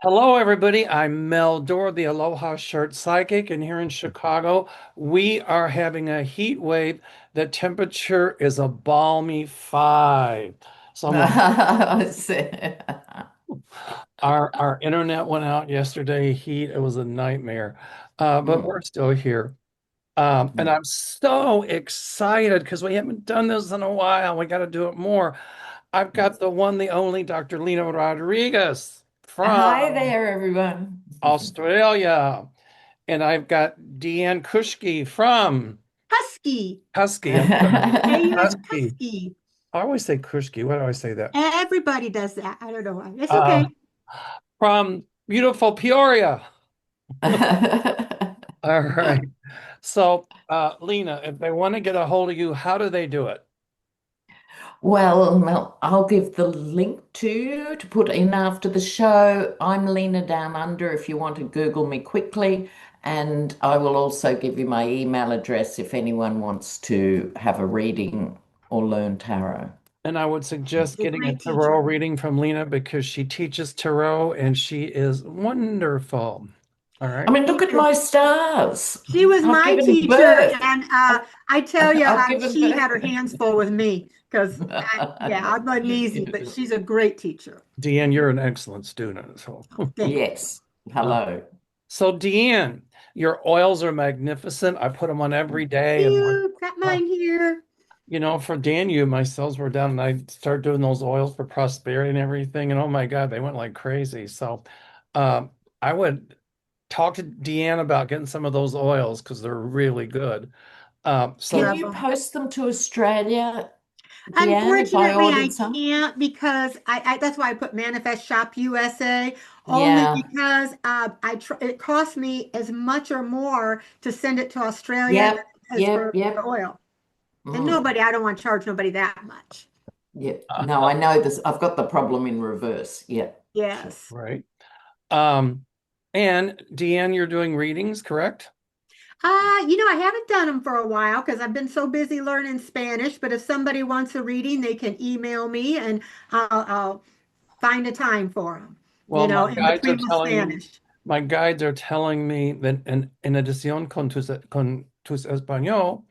Hello, everybody. I'm Mel Doerr, the Aloha Shirt Psychic, and here in Chicago, we are having a heat wave. The temperature is a balmy 5. So I'm like, I see. our internet went out yesterday. Heat, it was a nightmare. But we're Mm. still here. And I'm so excited because we haven't done this in a while. We got to do it more. I've got the one, the only Dr. Lena Rodriguez Hi from there, everyone. Australia. And I've got Deann Kushki from Husky. Husky. I'm sorry. Husky. Husky. I always say Kushki. Why do I say that? Everybody does that. I don't know why. It's Uh, okay. from beautiful Peoria. All right. So, Lena, if they want to get a hold of you, how do they do it? Well, Mel, I'll give the link to you to put in after the show. I'm Lena Down Under if you want to Google me quickly. And I will also give you my email address if anyone wants to have a reading or learn tarot. And I would suggest A getting a great tarot teacher. reading from Lena because she teaches tarot and she is wonderful. All I right. mean, look Thank at you. my stars. She was I've my given teacher, birth. and I've, I tell you, I've given she birth. had her hands full with me because, yeah, I wasn't easy, but she's a great teacher. Deann, you're an excellent student. So, Thank Yes. uh, Hello. so Deann, your oils are magnificent. I put them on every day, and like, you. Got uh, mine here. for Dan, my sales were down, and I started doing those oils for prosperity and everything. And oh my God, they went like crazy. So, um, I would talk to Deann about getting some of those oils because they're really good. Can So Love you them. post them to Australia, Deanne, if I Unfortunately, ordered I some? can't because that's why I put Manifest Shop USA only Yeah. because it costs me as much or more to send it to Australia than Yep. it does Yep. for the Yep. oil. And Mm. I don't want to charge nobody that much. Yep. No, uh, I know this. I've got the problem in reverse. Yep. Yes. right. Um, and Deann, you're doing readings, correct? I haven't done them for a while because I've been so busy learning Spanish. But if somebody wants a reading, they can email me and I'll find a time for them, Well, in between the Spanish. my guides are telling me that en adición con tus español,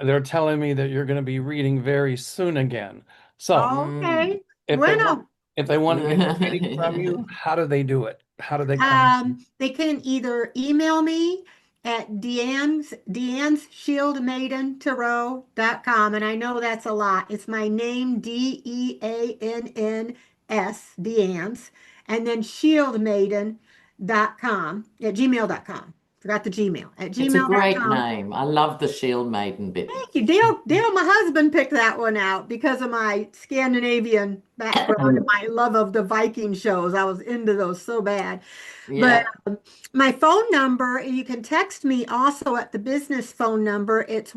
they're telling me that you're going to be reading very soon again. So Mm. Okay. if they want, Bueno. if they want to get a reading from you, how do they do it? How do they come? They can either email me at Deannsshieldmaidentarot.com. And I know that's a lot. It's my name, Deanns, Deanns, and then shieldmaiden.com at gmail.com. Forgot the Gmail. At It's a great gmail.com. name. I love the Shield Maiden bit. Thank you. Dale, my husband picked that one out because of my Scandinavian background and my love of the Viking shows. I was into those so bad. But Yeah. my phone number, you can text me also at the business phone number. It's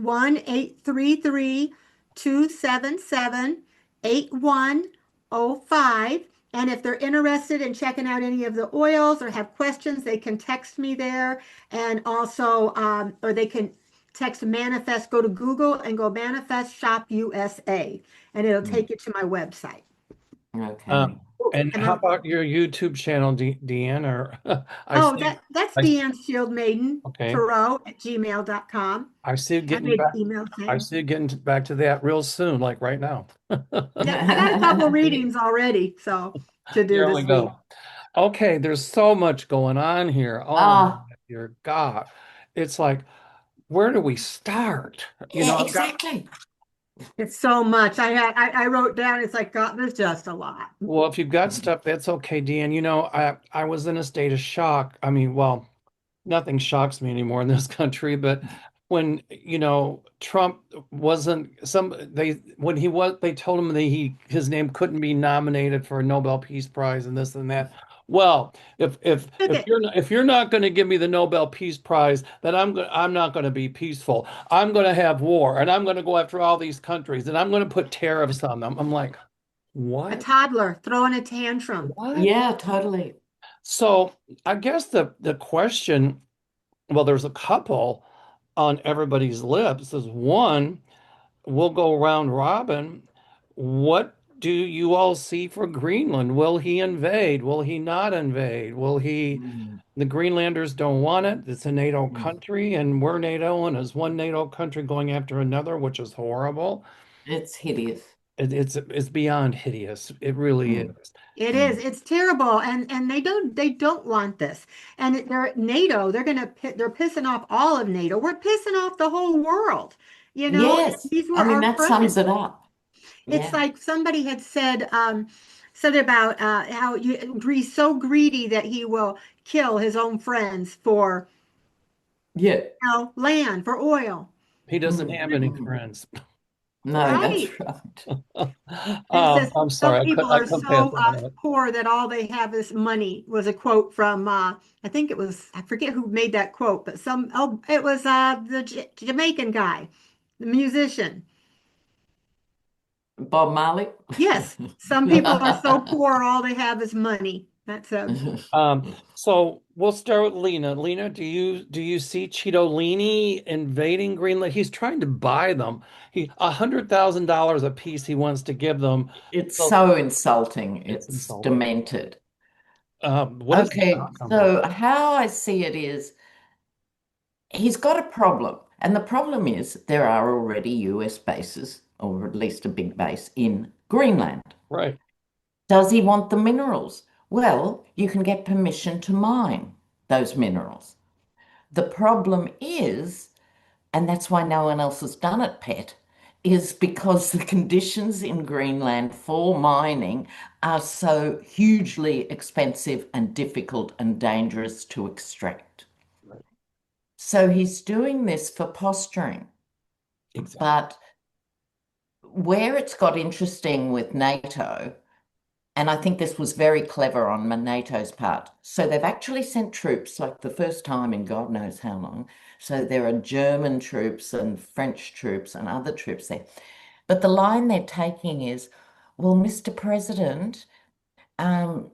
1-833-277-8105. And if they're interested in checking out any of the oils or have questions, they can text me there. And also, or they can text Manifest, go to Google and go Manifest Shop USA, and it'll Mm. take you to my website. Um, Okay. and And how I'm, about your YouTube channel, Deann? Or oh, that's I, Deann Shield Maiden okay. Tarot at gmail.com. I see you I getting made back. the email I thing. see you getting back to that real soon, like right now. Yep, I got a couple readings already, so to do Here we this week. go. Okay, there's so much going on here. Oh my Ah, dear God. It's like, where do we start? yeah, I've got, exactly. It's so much. I wrote down, it's like, God, there's just a lot. well, if you've got stuff, that's okay, Deann. I was in a state of shock. I mean, well, nothing shocks me anymore in this country, but when, Trump wasn't when he was, they told him that his name couldn't be nominated for a Nobel Peace Prize and this and that. Well, Took it. if you're not going to give me the Nobel Peace Prize, then I'm not going to be peaceful. I'm going to have war and I'm going to go after all these countries and I'm going to put tariffs on them. I'm like, A what? toddler throwing a tantrum. What? Yeah, totally. So I guess the question, well, there's a couple on everybody's lips. Is one, we'll go round robin. What do you all see for Greenland? Will he invade? Will he not invade? Will he? Mm, The Greenlanders don't want it. It's a NATO mm. country, and we're NATO, and is one NATO country going after another, which is horrible. It's hideous. It's beyond hideous. It really Mm, is. It is. mm. It's terrible, and they don't want this. And they're NATO. They're pissing off all of NATO. We're pissing off the whole world. And Yes. these I were mean, our that friends. sums it up. It's Yeah. like somebody had said something about how he's so greedy that he will kill his own friends for Yeah. land, for oil. He doesn't Mm, have any mm. friends. No, that's Right. right. And it says I'm some sorry, people I are couldn't pass so that up. poor that all they have is money, was a quote from I think it was, I forget who made that quote, but it was the Jamaican guy, the musician. Bob Marley. Yes, some people are so poor all they have is money. That's So we'll start with Lena. Lena, do you see Cheetolini invading Greenland? He's trying to buy them. $100,000 a piece he wants to give them. It's So so insulting. it's It's insulting. demented. What is the Okay, outcome here? so how I see it is he's got a problem. And the problem is there are already US bases, or at least a big base, in Greenland. Right. Does he want the minerals? Well, you can get permission to mine those minerals. The problem is, and that's why no one else has done it, Pet, is because the conditions in Greenland for mining are so hugely expensive and difficult and dangerous to extract. Right. So he's doing this for posturing. Exactly. But where it's got interesting with NATO, and I think this was very clever on NATO's part. So they've actually sent troops, like the first time in God knows how long. So there are German troops and French troops and other troops there. But the line they're taking is, well, Mr. President, um,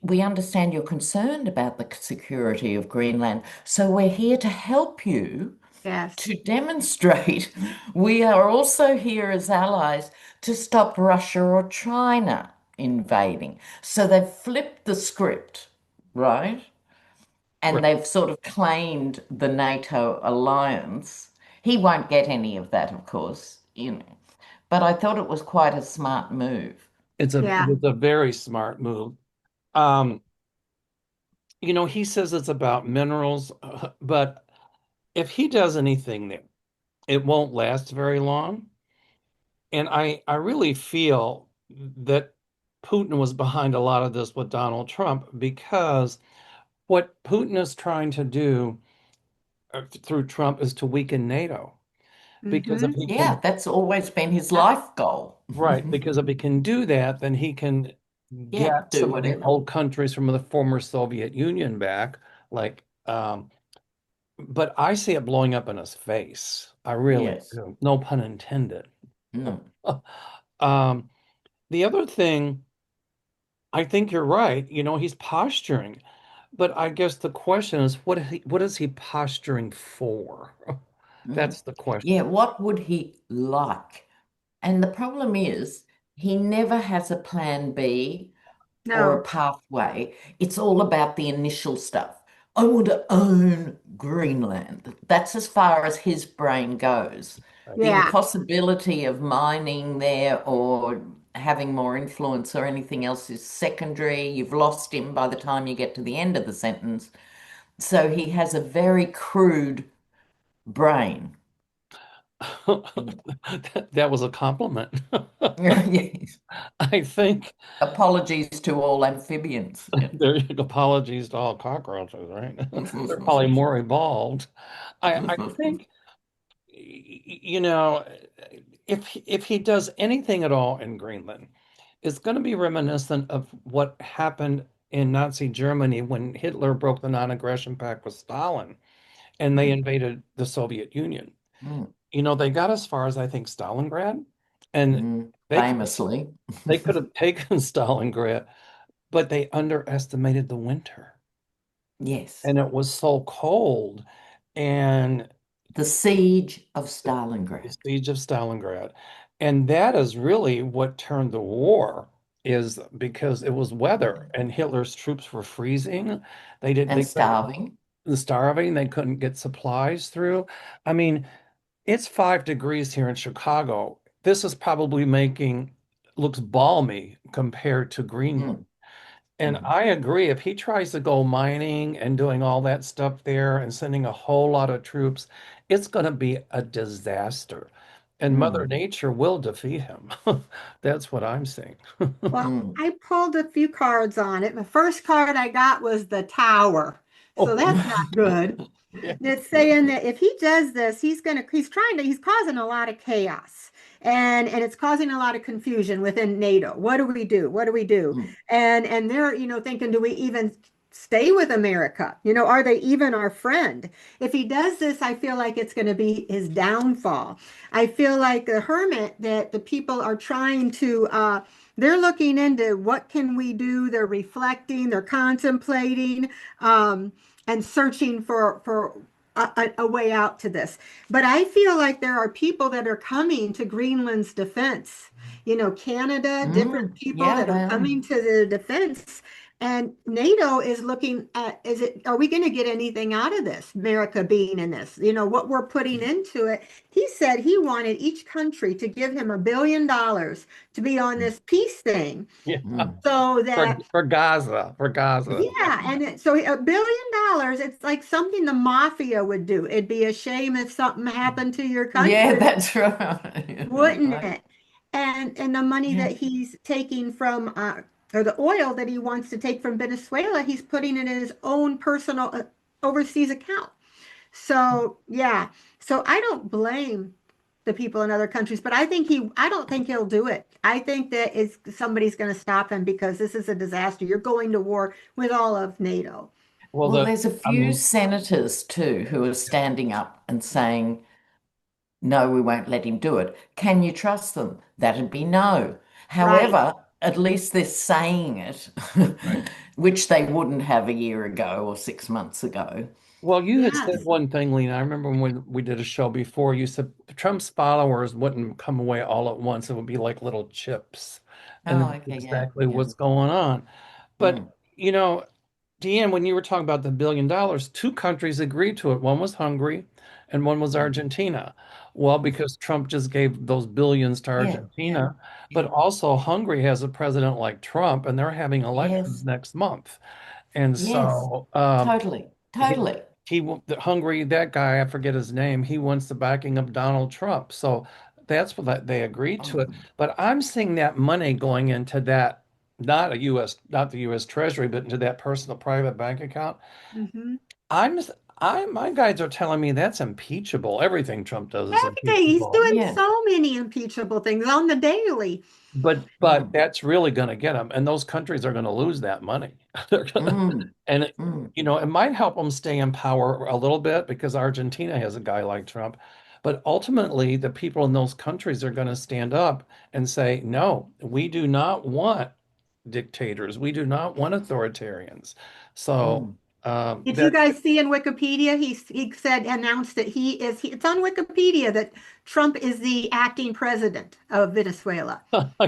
we understand you're concerned about the security of Greenland. So we're here to help you yes, to demonstrate we are also here as allies to stop Russia or China invading. So they've flipped the script, right? And Right. they've sort of claimed the NATO alliance. He won't get any of that, of course, But I thought it was quite a smart move. yeah, It's a very smart move. Um, he says it's about minerals, but if he does anything there, it won't last very long. And I really feel that Putin was behind a lot of this with Donald Trump because what Putin is trying to do through Trump is to weaken NATO. Because if hmm he Yeah, can, that's always been his yeah, life goal. right, because if he can do that, then he can Yeah, get do some of the whatever. old countries from the former Soviet Union back, like but I see it blowing up in his face. I really Yes. do. No pun intended. No. Um, the other thing, I think you're right. He's posturing, but I guess the question is, what is he posturing for? Mm. That's the question. Yeah, what would he like? And the problem is, he never has a plan B or a no, pathway. It's all about the initial stuff. I want to own Greenland. That's as far as his brain goes. Right. The yeah, impossibility of mining there or having more influence or anything else is secondary. You've lost him by the time you get to the end of the sentence. So he has a very crude brain. That was a compliment. Yes. I think Apologies to all amphibians. there apologies to all cockroaches, right? They're probably more evolved. I think if he does anything at all in Greenland, it's going to be reminiscent of what happened in Nazi Germany when Hitler broke the non-aggression pact with Stalin and they invaded the Soviet Union. Mm, They got as far as I think Stalingrad, and they could famously. they could have taken Stalingrad, but they underestimated the winter, Yes. and it was so cold, and The siege of the Stalingrad. siege of Stalingrad. And that is really what turned the war, is because it was weather and Hitler's troops were freezing. And They couldn't, starving. starving, they couldn't get supplies through. I mean, it's 5 degrees here in Chicago. This is probably looks balmy compared to Greenland. Mm, And mm, I agree, if he tries to go mining and doing all that stuff there and sending a whole lot of troops, it's going to be a disaster. And Mother mm, Nature will defeat him. That's what I'm saying. Well, mm. I pulled a few cards on it. The first card I got was the Tower. So Oh, that's not good. yeah. It's saying that if he does this, he's causing a lot of chaos. And it's causing a lot of confusion within NATO. What do we do? What do we do? Mm, And they're, thinking, do we even stay with America? Are they even our friend? If he does this, I feel like it's going to be his downfall. I feel like the hermit that the people are trying to they're looking into what can we do. They're reflecting, they're contemplating, and searching for a way out to this. But I feel like there are people that are coming to Greenland's defense. Canada, different mm. people Yeah, that are they are. coming to the defense. And NATO is looking at, are we going to get anything out of this? America being in this, what we're putting into it. He said he wanted each country to give him $1 billion to be on this peace thing Yeah. Mm, so that For Gaza, for Gaza. yeah, and so $1 billion, it's like something the mafia would do. It'd be a shame if something happened to your yeah, country, that's right. That's wouldn't right. it? And the money Yeah. that he's taking from or the oil that he wants to take from Venezuela, he's putting it in his own personal overseas account. So yeah, so I don't blame the people in other countries, but I don't think he'll do it. I think that is somebody's going to stop him because this is a disaster. You're going to war with all of NATO. Well, Well, there's a I few mean, senators too who are standing up and saying, no, we won't let him do it. Can you trust them? That'd be no. Right. However, at least they're saying it, right. which they wouldn't have a year ago or 6 months ago. Well, you had said Yes. one thing, Lena. I remember when we did a show before, you said Trump's followers wouldn't come away all at once. It would be like little chips. And Oh, that's okay, yeah, exactly yeah. what's going on. But, Mm, you know, Deann, when you were talking about the $1 billion, 2 countries agreed to it. One was Hungary and one was mm, Argentina. Well, mm. because Trump just gave those billions to Yeah, yeah, Argentina, but yeah. also Hungary has a president like Trump, and they're having elections Yes, next month. And yes, so totally, he totally. the Hungary, that guy, I forget his name, he wants the backing of Donald Trump. So that's what they agreed to it. Oh, But I'm seeing that money going into that, not the US Treasury, but into that personal private bank account. Hmm. I'm my guides are telling me that's impeachable. Everything Trump does is Every day he's impeachable. doing yeah. so many impeachable things on the daily. But Mm, that's really going to get them, and those countries are going to lose that money. They're gonna, mm, and mm, it might help them stay in power a little bit because Argentina has a guy like Trump. But ultimately, the people in those countries are going to stand up and say, "No, we do not want dictators. We do not want authoritarians." So mm. Did you that guys see in Wikipedia? He said announced that it's on Wikipedia that Trump is the acting president of Venezuela.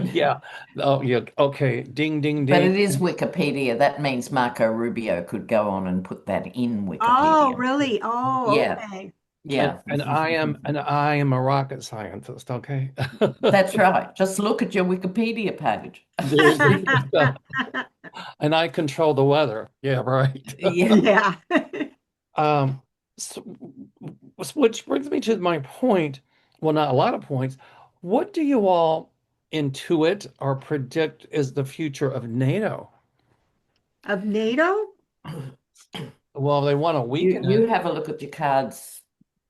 yeah, oh yeah, okay, ding, ding, But ding. it is Wikipedia. That means Marco Rubio could go on and put that in Oh, Wikipedia. really? Oh, Yeah, okay. yeah. And I am a rocket scientist, okay? That's right. Just look at your Wikipedia page. There you go. And I control the weather. Yeah, right. Yeah. Yeah. Um, so, which brings me to my point. Well, not a lot of points. What do you all intuit or predict is the future of NATO? Of NATO? Well, they want to You weaken it. you have a look at your cards,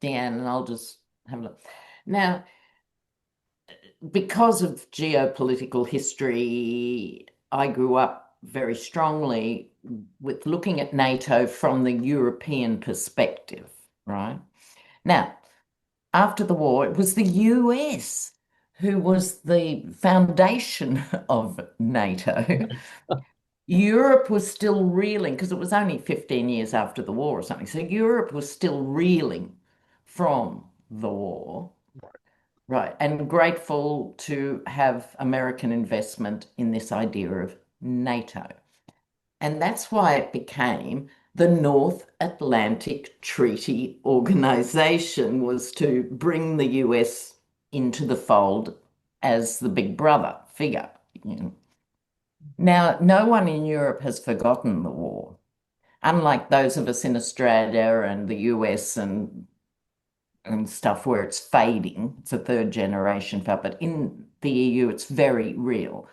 Dan, and I'll just have a look. Now, because of geopolitical history, I grew up very strongly with looking at NATO from the European perspective, right? Now, after the war, it was the US who was the foundation of NATO. Europe was still reeling because it was only 15 years after the war or something. So Europe was still reeling from the war. Right. And grateful to have American investment in this idea of NATO. And that's why it became the North Atlantic Treaty Organization, was to bring the US into the fold as the big brother figure. You know. Now, no one in Europe has forgotten the war, unlike those of us in Australia and the US and stuff where it's fading. It's a third generation fad, but in the EU, it's very real.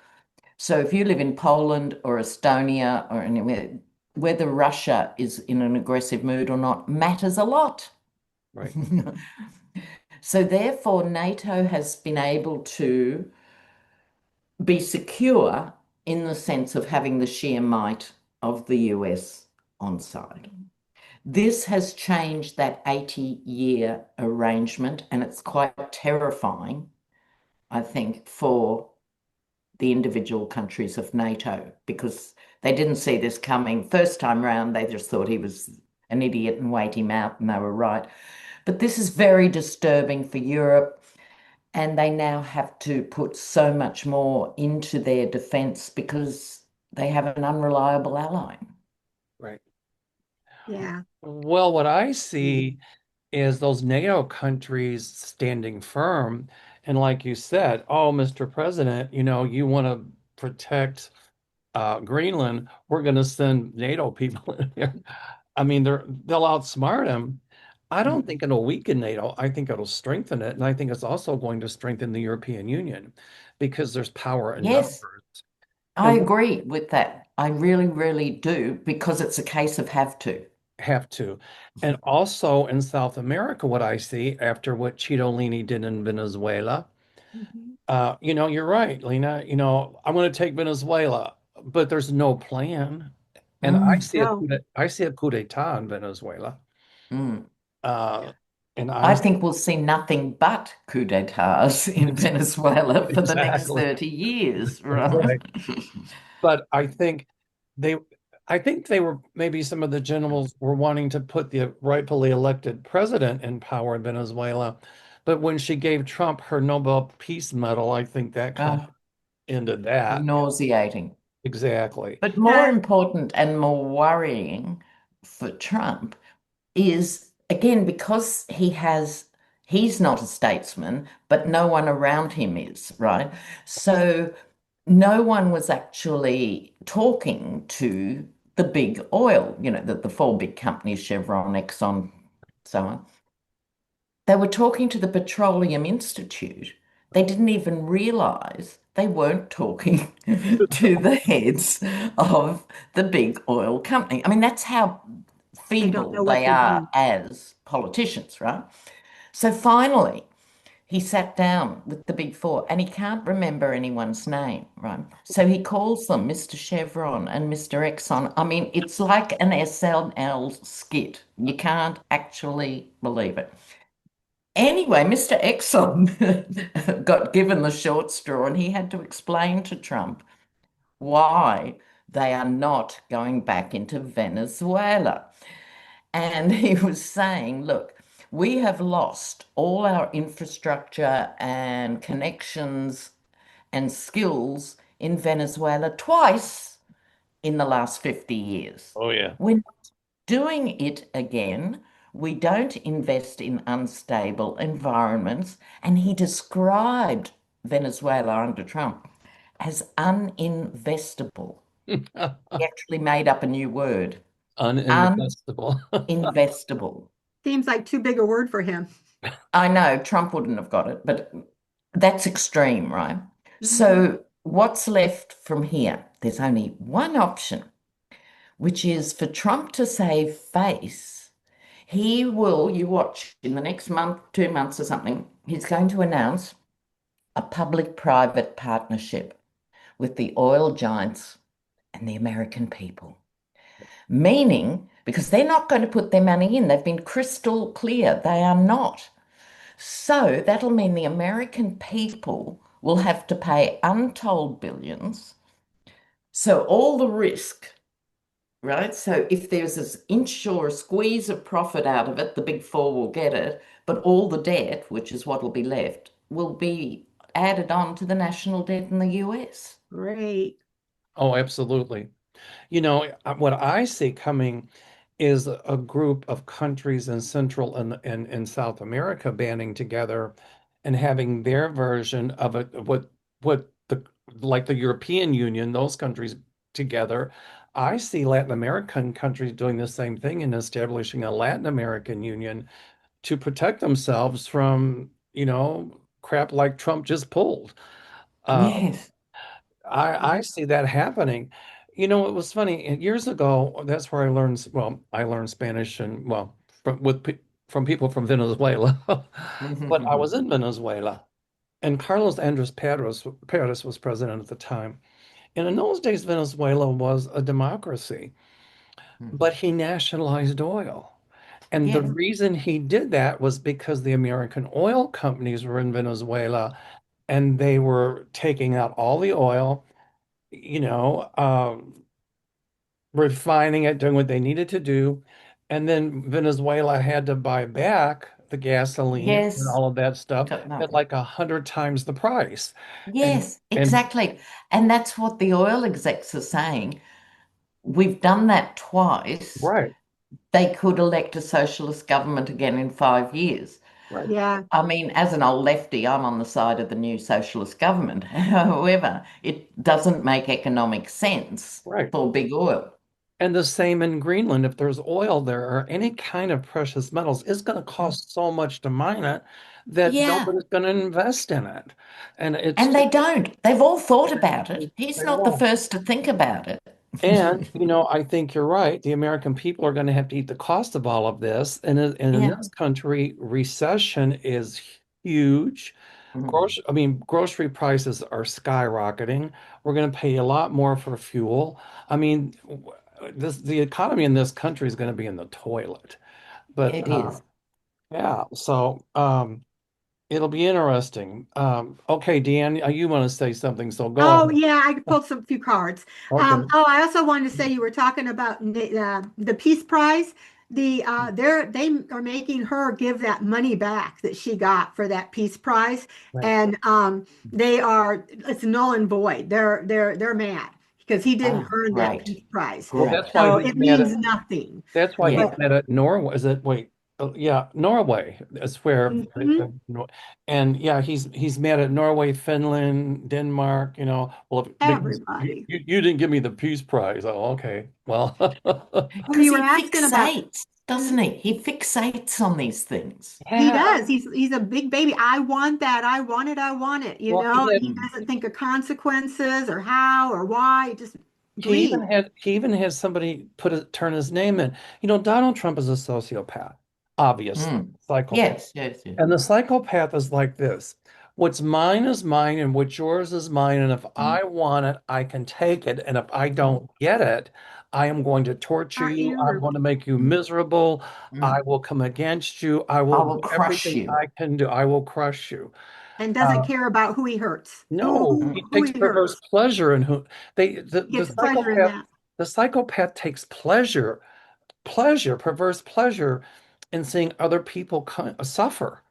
So if you live in Poland or Estonia or anywhere, whether Russia is in an aggressive mood or not matters a lot. Right. So therefore, NATO has been able to be secure in the sense of having the sheer might of the US on side. This has changed that 80-year arrangement, and it's quite terrifying, I think, for the individual countries of NATO, because they didn't see this coming. First time round, they just thought he was an idiot and wait him out, and they were right. But this is very disturbing for Europe, and they now have to put so much more into their defense because they have an unreliable ally. Right. Yeah. Well, what I see is those NATO countries standing firm. And like you said, oh, Mr. President, you want to protect Greenland, we're going to send NATO people in here. I mean, they'll outsmart him. I don't think it'll weaken NATO. I think it'll strengthen it. And I think it's also going to strengthen the European Union because there's power in Yes, numbers. I And we agree with that. I really, really do, because it's a case of have to. have to. And also in South America, what I see after what Chitolini did in Venezuela, Mhm. you're right, Lena. I'm going to take Venezuela, but there's no plan. And Mm, No, I see a coup d'etat in Venezuela. mm. Uh, and I I think we'll see nothing but coup d'etats in Venezuela for the next exactly 30 years, that's right? right. But they, I think they were maybe some of the generals were wanting to put the rightfully elected president in power in Venezuela. But when she gave Trump her Nobel Peace Medal, I think that kind of Oh, ended that. nauseating. Exactly. But more important and more worrying for Trump is, again, because he's not a statesman, but no one around him is, right? So no one was actually talking to the big oil, the four big companies, Chevron, Exxon, so on. They were talking to the Petroleum Institute. They didn't even realize they weren't talking to the heads of the big oil company. I mean, that's how they don't feeble know what they they're are doing. as politicians, right? So finally, he sat down with the big four and he can't remember anyone's name, right? So he calls them Mr. Chevron and Mr. Exxon. I mean, it's like an SNL skit. You can't actually believe it. Anyway, Mr. Exxon got given the short straw and he had to explain to Trump why they are not going back into Venezuela. And he was saying, look, we have lost all our infrastructure and connections and skills in Venezuela twice in the last 50 years. Oh yeah. We're not doing it again. We don't invest in unstable environments. And he described Venezuela under Trump as uninvestable. He actually made up a new word, Uninvestable. uninvestable. Seems like too big a word for him. I know Trump wouldn't have got it, but that's extreme, right? Mhm. So, what's left from here? There's only one option, which is for Trump to save face. He will, you watch, in the next month, 2 months or something, he's going to announce a public-private partnership with the oil giants and the American people. Meaning, because they're not going to put their money in, they've been crystal clear, they are not. So that'll mean the American people will have to pay untold billions. So all the risk, right? So if there's this inch or a squeeze of profit out of it, the big four will get it. But all the debt, which is what will be left, will be added on to the national debt in the US. Great. Oh, absolutely. What I see coming is a group of countries in Central and South America banding together and having their version of it, what the like the European Union, those countries together. I see Latin American countries doing the same thing and establishing a Latin American Union to protect themselves from, crap like Trump just pulled. Uh, Yes. I see that happening. It was funny. Years ago, that's where I learned Spanish and from people from Venezuela. But I was in Venezuela, and Carlos Andres Perez was president at the time. And in those days, Venezuela was a democracy, but he nationalized oil. And the Yes. reason he did that was because the American oil companies were in Venezuela and they were taking out all the oil, you know, refining it, doing what they needed to do. And then Venezuela had to buy back the gasoline and Yes. all of that stuff No. at like 100 times the price. And Yes, and exactly. And that's what the oil execs are saying. We've done that twice. right, They could elect a socialist government again in 5 years. right, Yeah. I mean, as an old lefty, I'm on the side of the new socialist government. However, it doesn't make economic sense right. for big oil. And the same in Greenland. If there's oil there or any kind of precious metals, it's going to cost so much to mine it that Yeah, nobody's going to invest in it. And it's and they don't. They've all thought about it. He's they not the won't. first to think about it. And, I think you're right. The American people are going to have to eat the cost of all of this. And in Yeah. this country, recession is huge. Mm. Grocery prices are skyrocketing. We're going to pay a lot more for fuel. I mean, the economy in this country is going to be in the toilet. But It is. yeah, so it'll be interesting. Okay, Deann, you want to say something, so go Oh ahead. yeah, I pulled some few cards. Okay, Oh, I also wanted to say you were talking about the Peace Prize. They are making her give that money back that she got for that Peace Prize, right. and it's null and void. They're mad because he didn't Ah, earn that great. Peace Prize, Well, Great. so it means nothing. that's why he's Yeah. But mad at Norway. Is it wait? Yeah, Norway is where, mhm, and yeah, he's mad at Norway, Finland, Denmark. Well, because you, everybody. you you didn't give me the Peace Prize. Oh, okay. Well, Well, Because you were he asking about. fixates, doesn't he? He fixates on these things. He yeah. does. He's a big baby. I want that. I want it. I want it. Well, he had He Mm. doesn't think of consequences or how or why. Just greed. he even had somebody turn his name in. Donald Trump is a sociopath, obviously, Mm. psychopath. Yes, yes, yes. And the psychopath is like this. What's mine is mine, and what's yours is mine. And if Mm. I want it, I can take it. And if I Mm. don't get it, I am going to torture Hurt you. you I'm or going to make you Mm. miserable. I Mm. will come against you. I I will do will crush everything you. I can do. I will crush you. and doesn't Uh, care about who he hurts, no, Mm. he who takes he perverse hurts. pleasure in who He gets pleasure in that. the psychopath takes perverse pleasure in seeing other people suffer.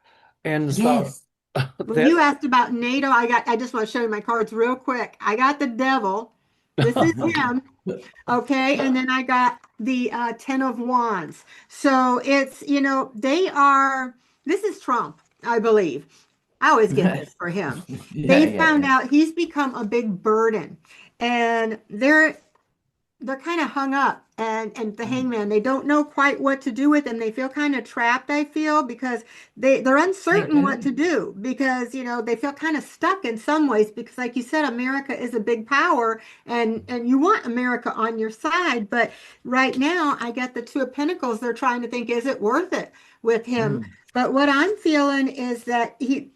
And so Yes. Well, you that asked about NATO. I just want to show you my cards real quick. I got the devil. This is him. Okay, and then I got the Ten of Wands. So it's, this is Trump, I believe. I always get Yeah, this for him. yeah, They found yeah. out he's become a big burden, and they're kind of hung up, and the Mm. hangman, they don't know quite what to do with him. They feel kind of trapped, I feel, because they're They uncertain what to do. do, because they feel kind of stuck in some ways, because like you said, America is a big power, and you want America on your side. But right now I get the Two of Pentacles. They're trying to think, is it worth it with him? Mm. But what I'm feeling is that the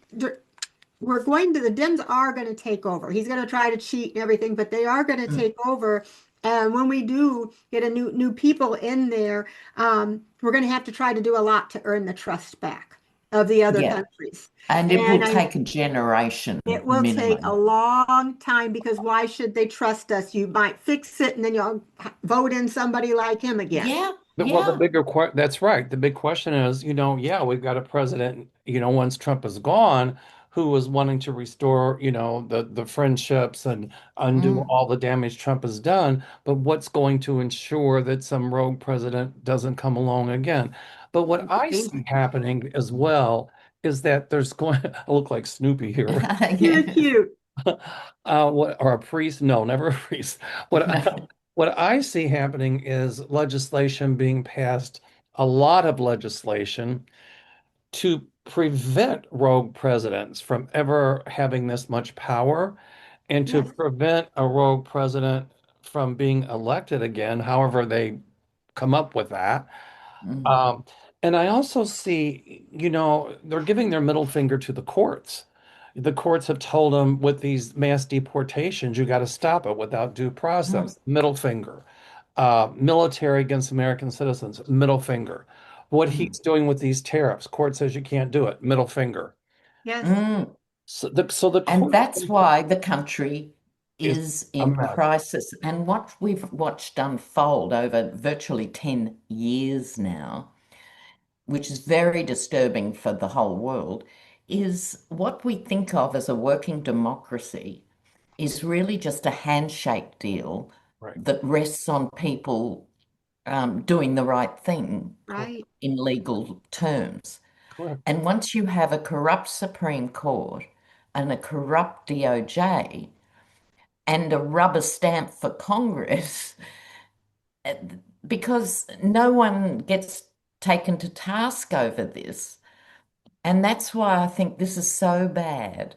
Dems are going to take over. He's going to try to cheat and everything, but they are going to Mm. take over. And when we do get a new people in there, we're going to have to try to do a lot to earn the trust back of the other Yeah. countries. And it And will take a generation it will take a minimum. long time, because why should they trust us? You might fix it and then you'll vote in somebody like him again. Yeah, well, yeah. that's right. The big question is, yeah, we've got a president, once Trump is gone, who was wanting to restore, the friendships and undo Mm. all the damage Trump has done. But what's going to ensure that some rogue president doesn't come along again? But what I Right. see happening as well is that there's going, I look like Snoopy here. You're Yeah. cute. What or a priest? No, never a priest. What No. what I see happening is legislation being passed, a lot of legislation to prevent rogue presidents from ever having this much power and to Yes. prevent a rogue president from being elected again, however they come up with that. Mm. Um, and I also see, they're giving their middle finger to the courts. The courts have told them with these mass deportations, you got to stop it without due Mm. process. Middle finger. Military against American citizens, middle finger. What Mm. he's doing with these tariffs, court says you can't do it, middle finger. Yes. Mm. So the And court that's why the country is is a in mess. crisis. And what we've watched unfold over virtually 10 years now, which is very disturbing for the whole world, is what we think of as a working democracy is really just a handshake deal Right. that rests on people doing the right thing Correct. Right. in legal terms. Correct. And once you have a corrupt Supreme Court and a corrupt DOJ and a rubber stamp for Congress, eh, because no one gets taken to task over this. And that's why I think this is so bad.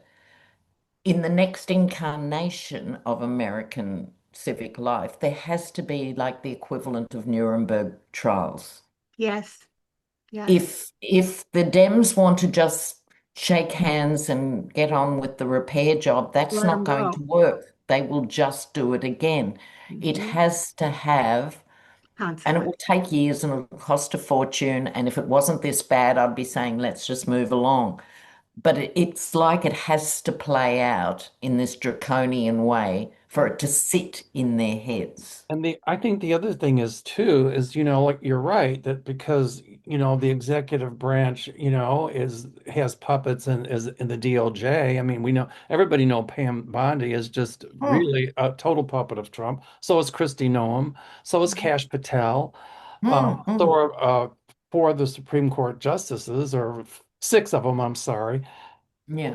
In the next incarnation of American civic life, there has to be like the equivalent of Nuremberg trials. Yes. Yes. If the Dems want to just shake hands and get on with the repair job, that's Let not them going go. to work. They will just do it again. It Mhm. has to have, and it Consequence. will take years and it'll cost a fortune. And if it wasn't this bad, I'd be saying, let's just move along. But it's like it has to play out in this draconian way for it to sit in their heads. And I think the other thing is too, is, like you're right, that because, the executive branch, has puppets and is in the DOJ. I mean, everybody know Pam Bondi is just Mm, really a total puppet of Trump. So is Christy Noem. So is Mhm. Kash Patel. mm, So mm. are four of the Supreme Court justices, or six of them, I'm sorry. Yeah.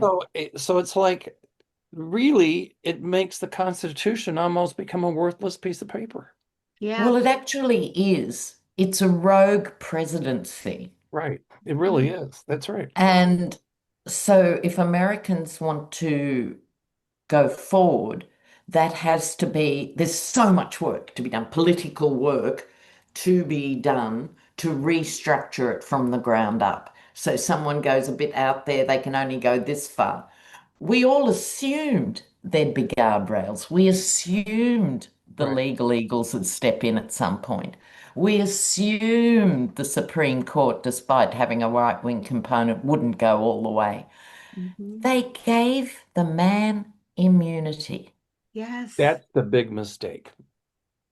So it's like, really, it makes the Constitution almost become a worthless piece of paper. Well, Yeah. it actually is. It's a rogue presidency. Right. It really Mhm. is. That's right. And so if Americans want to go forward, that has to be, there's so much work to be done, political work to be done to restructure it from the ground up. So someone goes a bit out there, they can only go this far. We all assumed there'd be guardrails. We assumed the Right. legal eagles would step in at some point. We assumed the Supreme Court, despite having a right-wing component, wouldn't go all the way. Mhm. They gave the man immunity. Yes. That's the big mistake.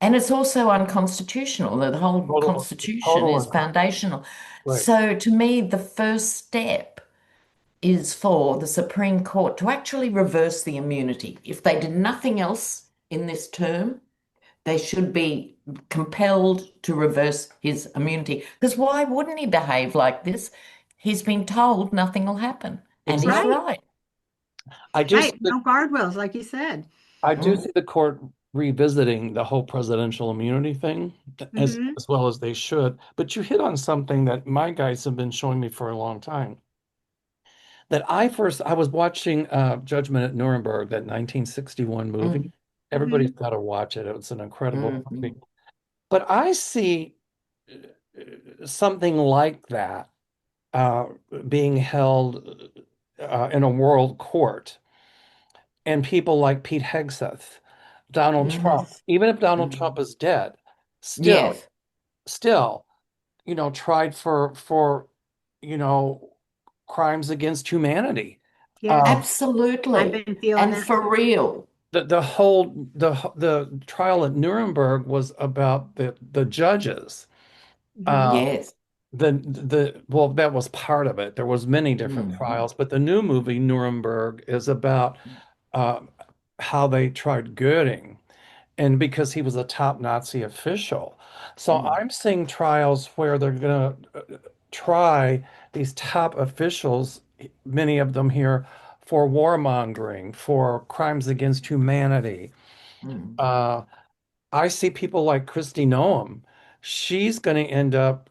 And it's also unconstitutional. The whole Total, Constitution total is unconstitutional. foundational. Right. So to me, the first step is for the Supreme Court to actually reverse the immunity. If they did nothing else in this term, they should be compelled to reverse his immunity. Because why wouldn't he behave like this? He's been told nothing will happen, and he's Exactly. Right. right. I do see Right. No guardrails, like you said. I do Mm, see the court revisiting the whole presidential immunity thing as Hmm. as well as they should. But you hit on something that my guys have been showing me for a long time. I was watching Judgment at Nuremberg, that 1961 movie. mm, Everybody's Hmm. got to watch it. It's an incredible mm, movie. mm. But I see something like that uh, being held in a world court, and people like Pete Hegseth, Donald Mm, Trump, even if Donald mm. Trump is dead, still, Yes, still, tried for, you know, crimes against humanity. Yes. Um, I've absolutely. been feeling And that for too. real. the trial at Nuremberg was about the judges. Hmm. Uh, Yes. well, that was part of it. There was many different Mm. trials, but the new movie Nuremberg is about uh, how they tried Goering, and because he was a top Nazi official. So Mm. I'm seeing trials where they're going to try these top officials, many of them here, for warmongering, for crimes against humanity. Mm. Uh, I see people like Kristi Noem. She's going to end up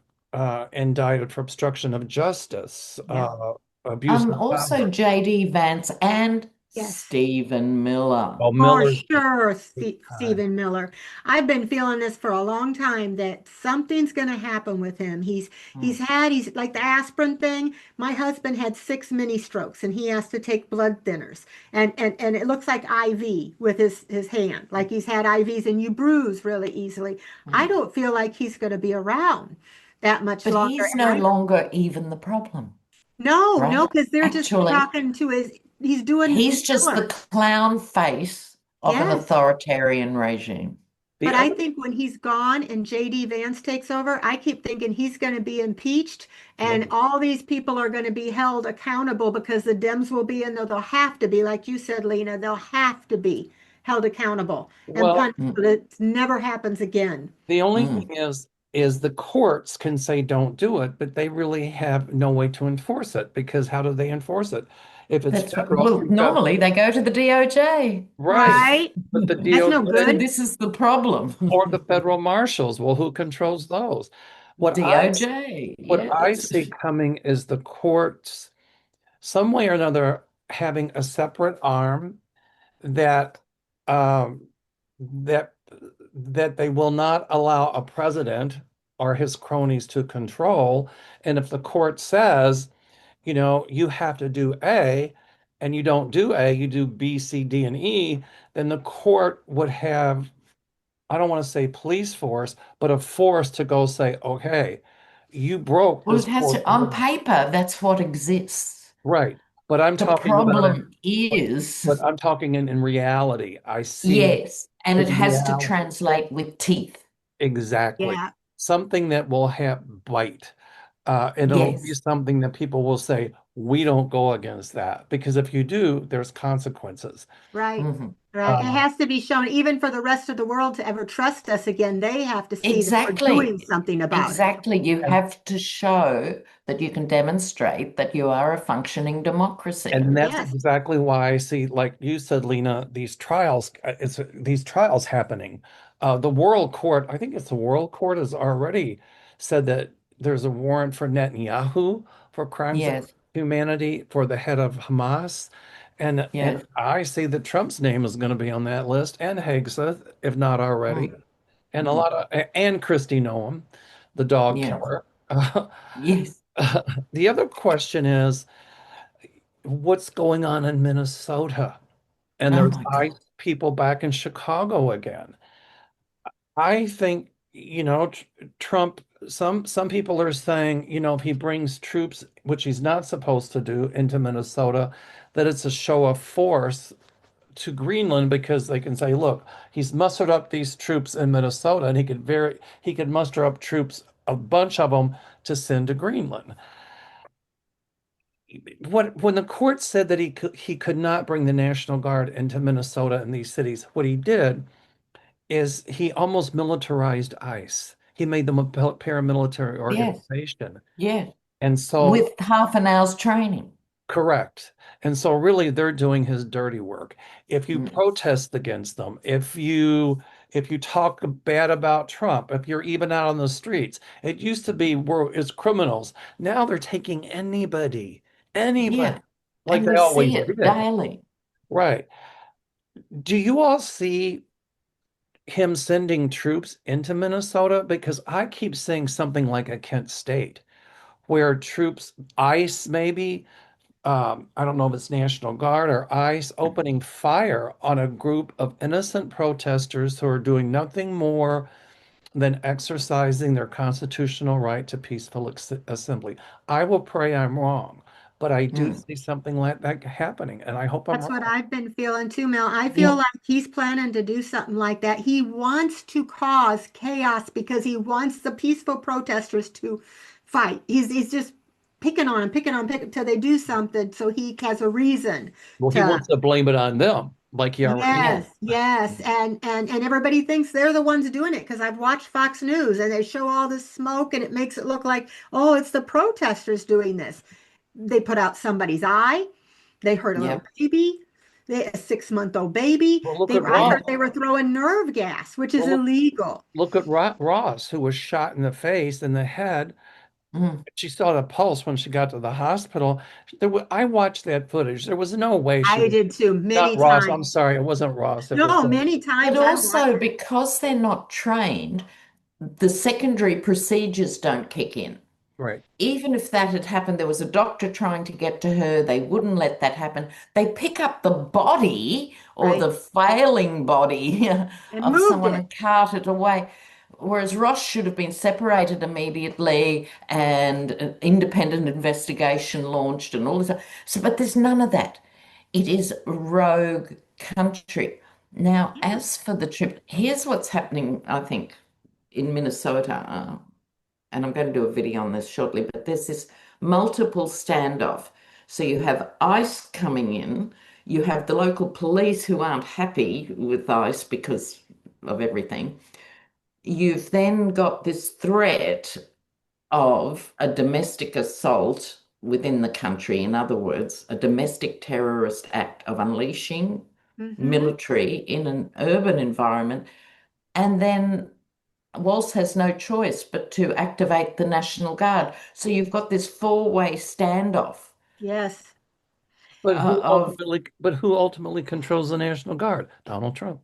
indicted for obstruction of justice, Yeah. abuse of Also power. JD Vance and Yes. Stephen Miller. Well, For Miller's sure, big time. Stephen Miller. I've been feeling this for a long time that something's going to happen with him. Mm. He's like the aspirin thing. My husband had 6 mini strokes and he has to take blood thinners. And it looks like IV with his hand, like he's had IVs and you bruise really easily. I Mm. don't feel like he's going to be around that much But longer. he's And no longer even the problem, no, right? because they're just Actually, talking to he's doing he's just the Miller. clown face of an Yes. authoritarian regime. The But I other, think when he's gone and JD Vance takes over, I keep thinking he's going to be impeached and all these people are going to be held accountable because the Dems will be in there. They'll have to be, like you said, Lena, they'll have to be held accountable and well, punished Mm. so that it never happens again. the only Mm. thing is the courts can say don't do it, but they really have no way to enforce it because how do they enforce it? If it's That's right. federal, Well, you've got normally they go to the DOJ. right, Right? but the That's no So DOJ good. this is the problem. or the federal marshals, well, who controls those? What I DOJ. what I Yes. see coming is the courts, some way or another, having a separate arm that um, that that they will not allow a president or his cronies to control. And if the court says, you have to do A, and you don't do A, you do B, C, D, and E, then the court would have, I don't want to say police force, but a force to go say, okay, you broke Well, this it has court to, on order. paper, that's what exists. Right. But I'm The talking about it, problem but, is, but I'm talking in reality. I see yes, and it in has to reality. translate with teeth. Exactly. Yeah, Something that will have bite. And it'll be Yes. something that people will say, we don't go against that. Because if you do, there's consequences. right. Mhm. Right. It Uh, has to be shown, even for the rest of the world to ever trust us again, they have to see that we're doing Exactly. something about it. Exactly. You and, have to show that you can demonstrate that you are a functioning democracy. and that's Yes, exactly why I see, like you said, Lena, these trials happening. The World Court, I think it's the World Court, has already said that there's a warrant for Netanyahu for crimes against Yes. humanity for the head of Hamas. And Yes. I see that Trump's name is going to be on that list, and Hegseth, if not already, Mm. and Mm. and Kristi Noem, the dog Yes. killer. Yes. The other question is, what's going on in Minnesota? And Oh there's my ICE God. people back in Chicago again. I think, Trump, some people are saying, if he brings troops, which he's not supposed to do, into Minnesota, that it's a show of force to Greenland because they can say, look, he's mustered up these troops in Minnesota and he could muster up troops, a bunch of them, to send to Greenland. When the court said that he could not bring the National Guard into Minnesota and these cities, what he did is he almost militarized ICE. He made them a paramilitary Yes. organization. Yes. And so, With half an hour's training. correct. And so really they're doing his dirty work. If you Mm. protest against them, if you talk bad about Trump, if you're even out on the streets, it used to be where it's criminals. Now they're taking anybody, Yeah. like And they we always see it did. daily. Right. Do you all see him sending troops into Minnesota? Because I keep seeing something like a Kent State, where troops, ICE maybe, I don't know if it's National Guard or ICE, opening fire on a group of innocent protesters who are doing nothing more than exercising their constitutional right to peaceful assembly. I will pray I'm wrong, but I do Mm. see something like that happening, and I hope I'm that's what wrong. I've been feeling too, Mel. I feel Yeah. like he's planning to do something like that. He wants to cause chaos because he wants the peaceful protesters to fight. He's just picking on, picking till they do something, so he has a reason Well, he to. wants to blame it on them, like he already Yeah. Yes, yes, and everybody thinks they're the ones doing it because I've watched Fox News and they show all this smoke and it makes it look like, oh, it's the protesters doing this. They put out somebody's eye. They hurt a little Yep. baby. A 6-month-old baby. Well, look They at were, I Ross. heard they were throwing nerve gas, which is Well, illegal. look at Ross, who was shot in the face and the head. Mm. She still had a pulse when she got to the hospital. I watched that footage. There was no way she I was did too, not many Ross. times. I'm sorry, it wasn't Ross. It was No, many But times I watched also it. because they're not trained, the secondary procedures don't kick in. right. Even if that had happened, there was a doctor trying to get to her, they wouldn't let that happen. They pick up the body or Right, the failing body and of moved someone it. and cart it away. Whereas Ross should have been separated immediately and an independent investigation launched and all this. So, but there's none of that. It is rogue country. Now, as for the trip, here's what's happening, I think, in Minnesota. And I'm going to do a video on this shortly, but there's this multiple standoff. So you have ICE coming in, you have the local police who aren't happy with ICE because of everything. You've then got this threat of a domestic assault within the country. In other words, a domestic terrorist act of unleashing Hmm. military in an urban environment. And then Walsh has no choice but to activate the National Guard. So you've got this four-way standoff Yes. of, But who ultimately controls the National Guard? Donald Trump.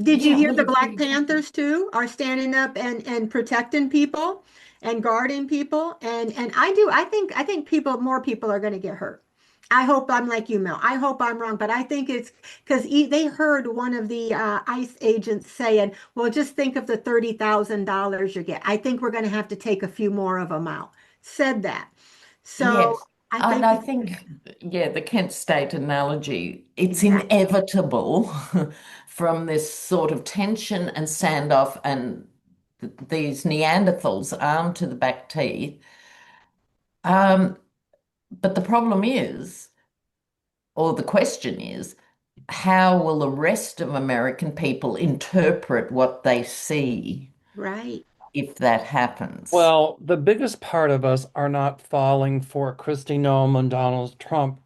Did you yeah, hear well, the Black Panthers too are standing up and protecting people and guarding people? And I think more people are going to get hurt. I hope I'm like you, Mel. I hope I'm wrong, but I think it's because they heard one of the ICE agents saying, "Well, just think of the $30,000 you get. I think we're going to have to take a few more of them out." Said that. So yes. I And think I it's think, yeah, the Kent State analogy, it's exactly inevitable from this sort of tension and standoff and these Neanderthals armed to the back teeth. Um, but the problem is, or the question is, how will the rest of American people interpret what they see right. if that happens? Well, the biggest part of us are not falling for Kristi Noem and Donald Trump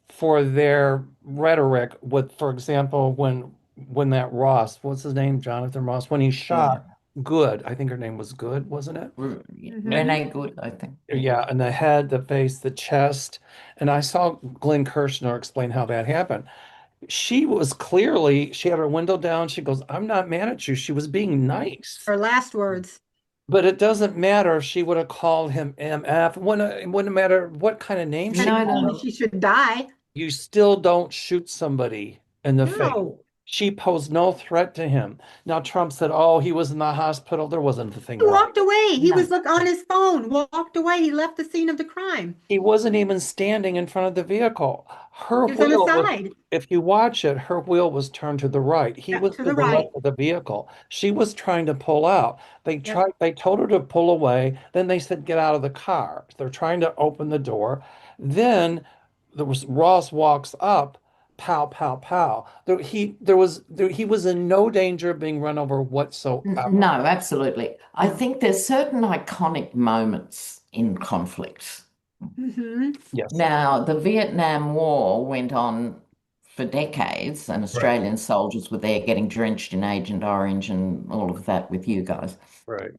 for their rhetoric with, for example, when that Ross, what's his name? Jonathan Ross, when he Yeah. shot Good, I think her name was Good, wasn't it? Hmm. Renee Good, I think. Yeah. Yeah, and the head, the face, the chest. And I saw Glenn Kirshner explain how that happened. She was clearly, she had her window down. She goes, I'm not mad at you. She was being nice. Her last words. But it doesn't matter if she would have called him MF. It wouldn't matter what kind of name she And No, told called me no, him. she should die. You still don't shoot somebody in the face. No. She posed no threat to him. Now, Trump said, oh, he was in the hospital. There wasn't a thing He wrong. walked away. He was no. look on his phone, walked away. He left the scene of the crime. He wasn't even standing in front of the vehicle. Her He was on the wheel was, side. if you watch it, her wheel was turned to the right. He Yep, was to to the the left right. of the vehicle. She was trying to pull out. Yep. They told her to pull away. Then they said, get out of the car. They're trying to open the door. Then Ross walks up, pow, pow, pow. He was in no danger of being run over whatsoever. No, absolutely. I No. think there's certain iconic moments in conflicts. Hmm. Yes. Now, the Vietnam War went on for decades, and Right. Australian soldiers were there getting drenched in Agent Orange and all of that with you guys. Right.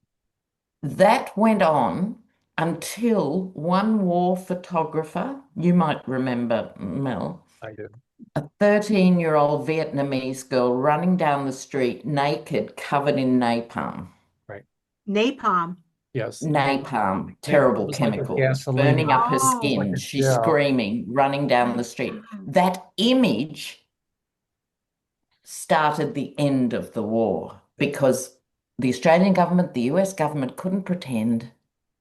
That went on until one war photographer, you might remember Mel, I do. a 13-year-old Vietnamese girl running down the street naked, covered in napalm. Right. Napalm. Yes. Napalm, It terrible was like a chemical, gasoline, burning up her Oh, like a skin. She's gel. screaming, running down the street. That image started the end of the war because the Australian government, the US government couldn't pretend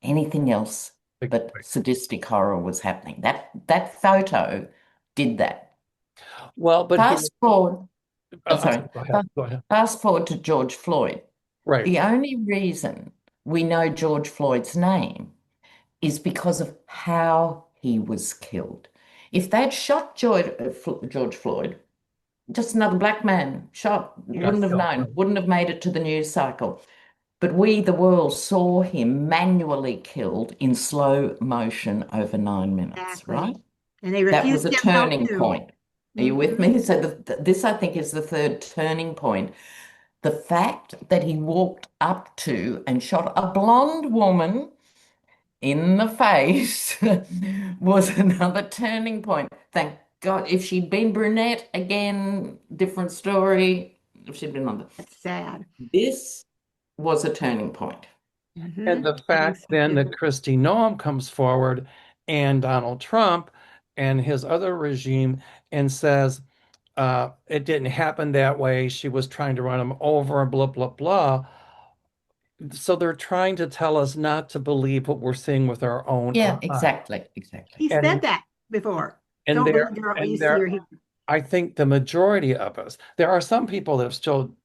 anything else Like, but sadistic horror was happening. That photo did that. well, but here, Fast forward, oh, I'm sorry, sorry, go ahead. Go ahead. fast forward to George Floyd. Right. The only reason we know George Floyd's name is because of how he was killed. If they'd shot George Floyd, just another black man shot, He got wouldn't have killed. known, wouldn't have made it to the news cycle. But we, the world, saw him manually killed in slow motion over 9 minutes, right? Exactly. And they That was refused a him vote turning too. point. Are you with Hmm. me? So this, I think, is the third turning point. The fact that he walked up to and shot a blonde woman in the face was another turning point. Thank God. If she'd been brunette, again, different story. If she'd been on That's sad. this was a turning point. And Hmm. the I think fact so then too. that Kristi Noem comes forward and Donald Trump and his other regime and says, it didn't happen that way. She was trying to run him over and blah, blah, blah. So they're trying to tell us not to believe what we're seeing with our own Yeah, eyes. exactly, exactly. He said And that before. and Don't there believe what you and see or there hear. I think the majority of us, there are some people that have still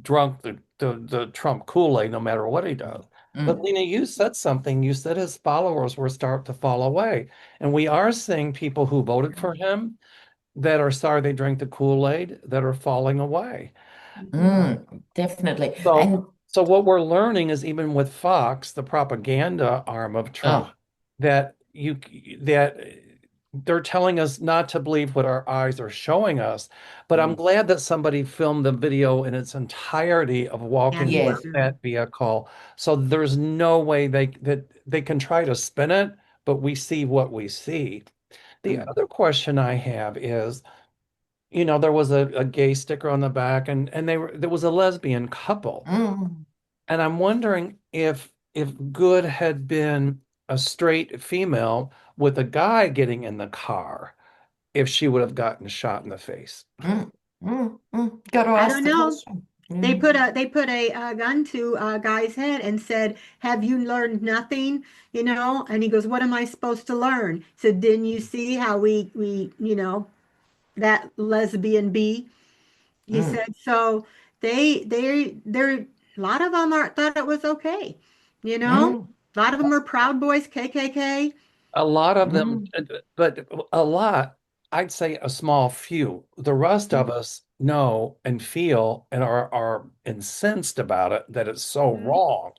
drunk the Trump Kool-Aid no matter what he does. But Mm, Lena, you said something. You said his followers were start to fall away. And we are seeing people who voted for him that are sorry they drank the Kool-Aid that are falling away. Mhm. definitely. So, And so what we're learning is even with Fox, the propaganda arm of Trump, oh, that you that they're telling us not to believe what our eyes are showing us. But I'm mm, glad that somebody filmed the video in its entirety of Yeah, walking me with yes. too. that vehicle. So there's no way they can try to spin it, but we see what we see. The Mm, other question I have is, there was a gay sticker on the back and there was a lesbian couple. mm, And I'm wondering if Good had been a straight female with a guy getting in the car, if she would have gotten shot in the face. Got to I ask don't the know. question. They put a gun to a guy's head and said, "Have you learned nothing?" And he goes, "What am I supposed to learn?" So didn't you see how that lesbian B? He Mm, said, so they're a lot of them are thought it was okay. mm, A lot of them are Proud Boys, KKK. A lot of them, mm, but a lot, I'd say a small few. The rest of us know and feel and are incensed about it that it's so Mhm. wrong.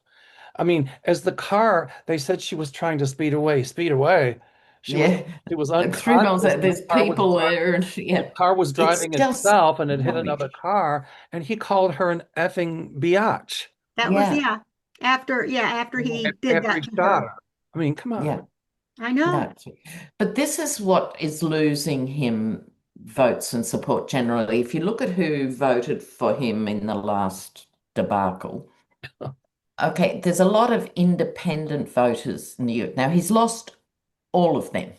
I mean, as the car, they said she was trying to speed away, speed away. She was yeah. she was And 3 months unconscious, out, and there's people there, and the yeah, car was it's driving just itself and it hit another rubbish. car, and he called her an effing biatch That was, Yeah, after he did after that he to shot her. her. I mean, come on. yeah. I know. No, but this is what is losing him votes and support generally. If you look at who voted for him in the last debacle, okay, there's a lot of independent voters in the U. Now he's lost all of them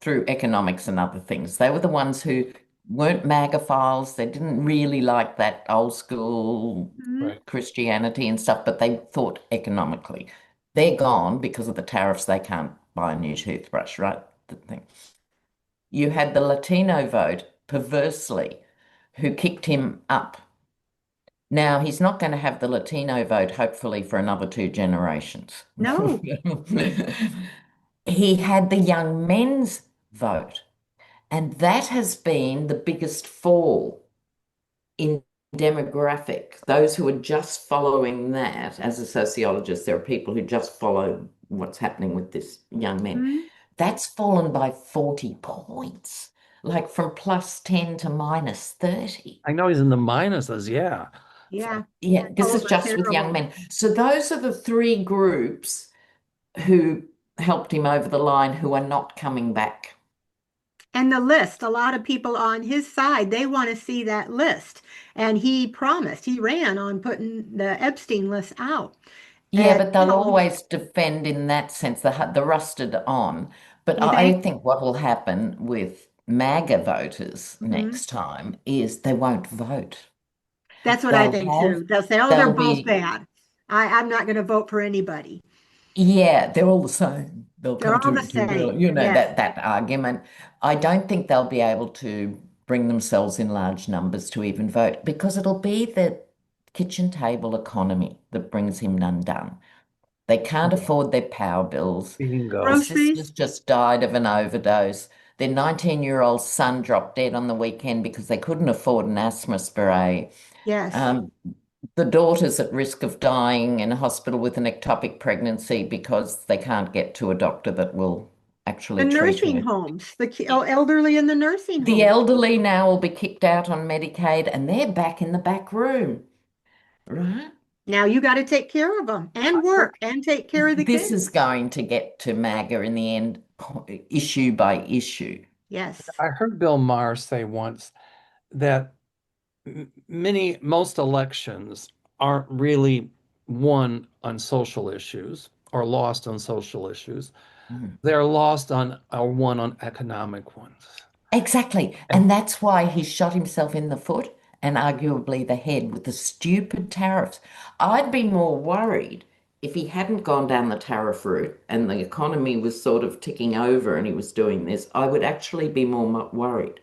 through economics and other things. They were the ones who weren't MAGA files. They didn't really like that old school Mhm. Right. Christianity and stuff, but they thought economically. They're gone because of the tariffs. They can't buy a new toothbrush, right? The thing. You had the Latino vote, perversely, who kicked him up. Now, he's not going to have the Latino vote, hopefully, for another 2 generations. No, He had the young men's vote, and that has been the biggest fall in demographic. Those who are just following that, as a sociologist, there are people who just follow what's happening with this young men. Mhm. That's fallen by 40 points, like from +10 to -30. I know he's in the minuses, yeah. Yeah, Yeah, this is polls are just with young terrible. men. So those are the three groups who helped him over the line who are not coming back. And the list, a lot of people on his side, they want to see that list. And he promised, he ran on putting the Epstein list out. Yeah, And but they'll always defend in that sense, the rusted on. But you I think? think what will happen with MAGA voters Mhm. next time is they won't vote. That's what I They'll think have, too. They'll say, oh, they're they'll both be, bad. I'm not going to vote for anybody. yeah, they're all the same. They'll They're come all the to same. Yes. that argument. I don't think they'll be able to bring themselves in large numbers to even vote because it'll be the kitchen table economy that brings him undone. They can't Yeah. afford their power bills. Their Bingo. sisters Groceries? just died of an overdose. Their 19-year-old son dropped dead on the weekend because they couldn't afford an asthma spray. Yes. Um, the daughter's at risk of dying in a hospital with an ectopic pregnancy because they can't get to a doctor that will The actually treat nursing her. homes, elderly in the nursing The homes. elderly now will be kicked out on Medicaid and they're back in the back room, right? Now you got to take care of them and work and take care of the This kids. is going to get to MAGA in the end, issue by issue. Yes. I heard Bill Maher say once that most elections aren't really won on social issues or lost on social issues. Mm. They're lost on or won on economic ones. Exactly. And And that's why he shot himself in the foot and arguably the head with the stupid tariffs. I'd be more worried if he hadn't gone down the tariff route and the economy was sort of ticking over and he was doing this. I would actually be more worried.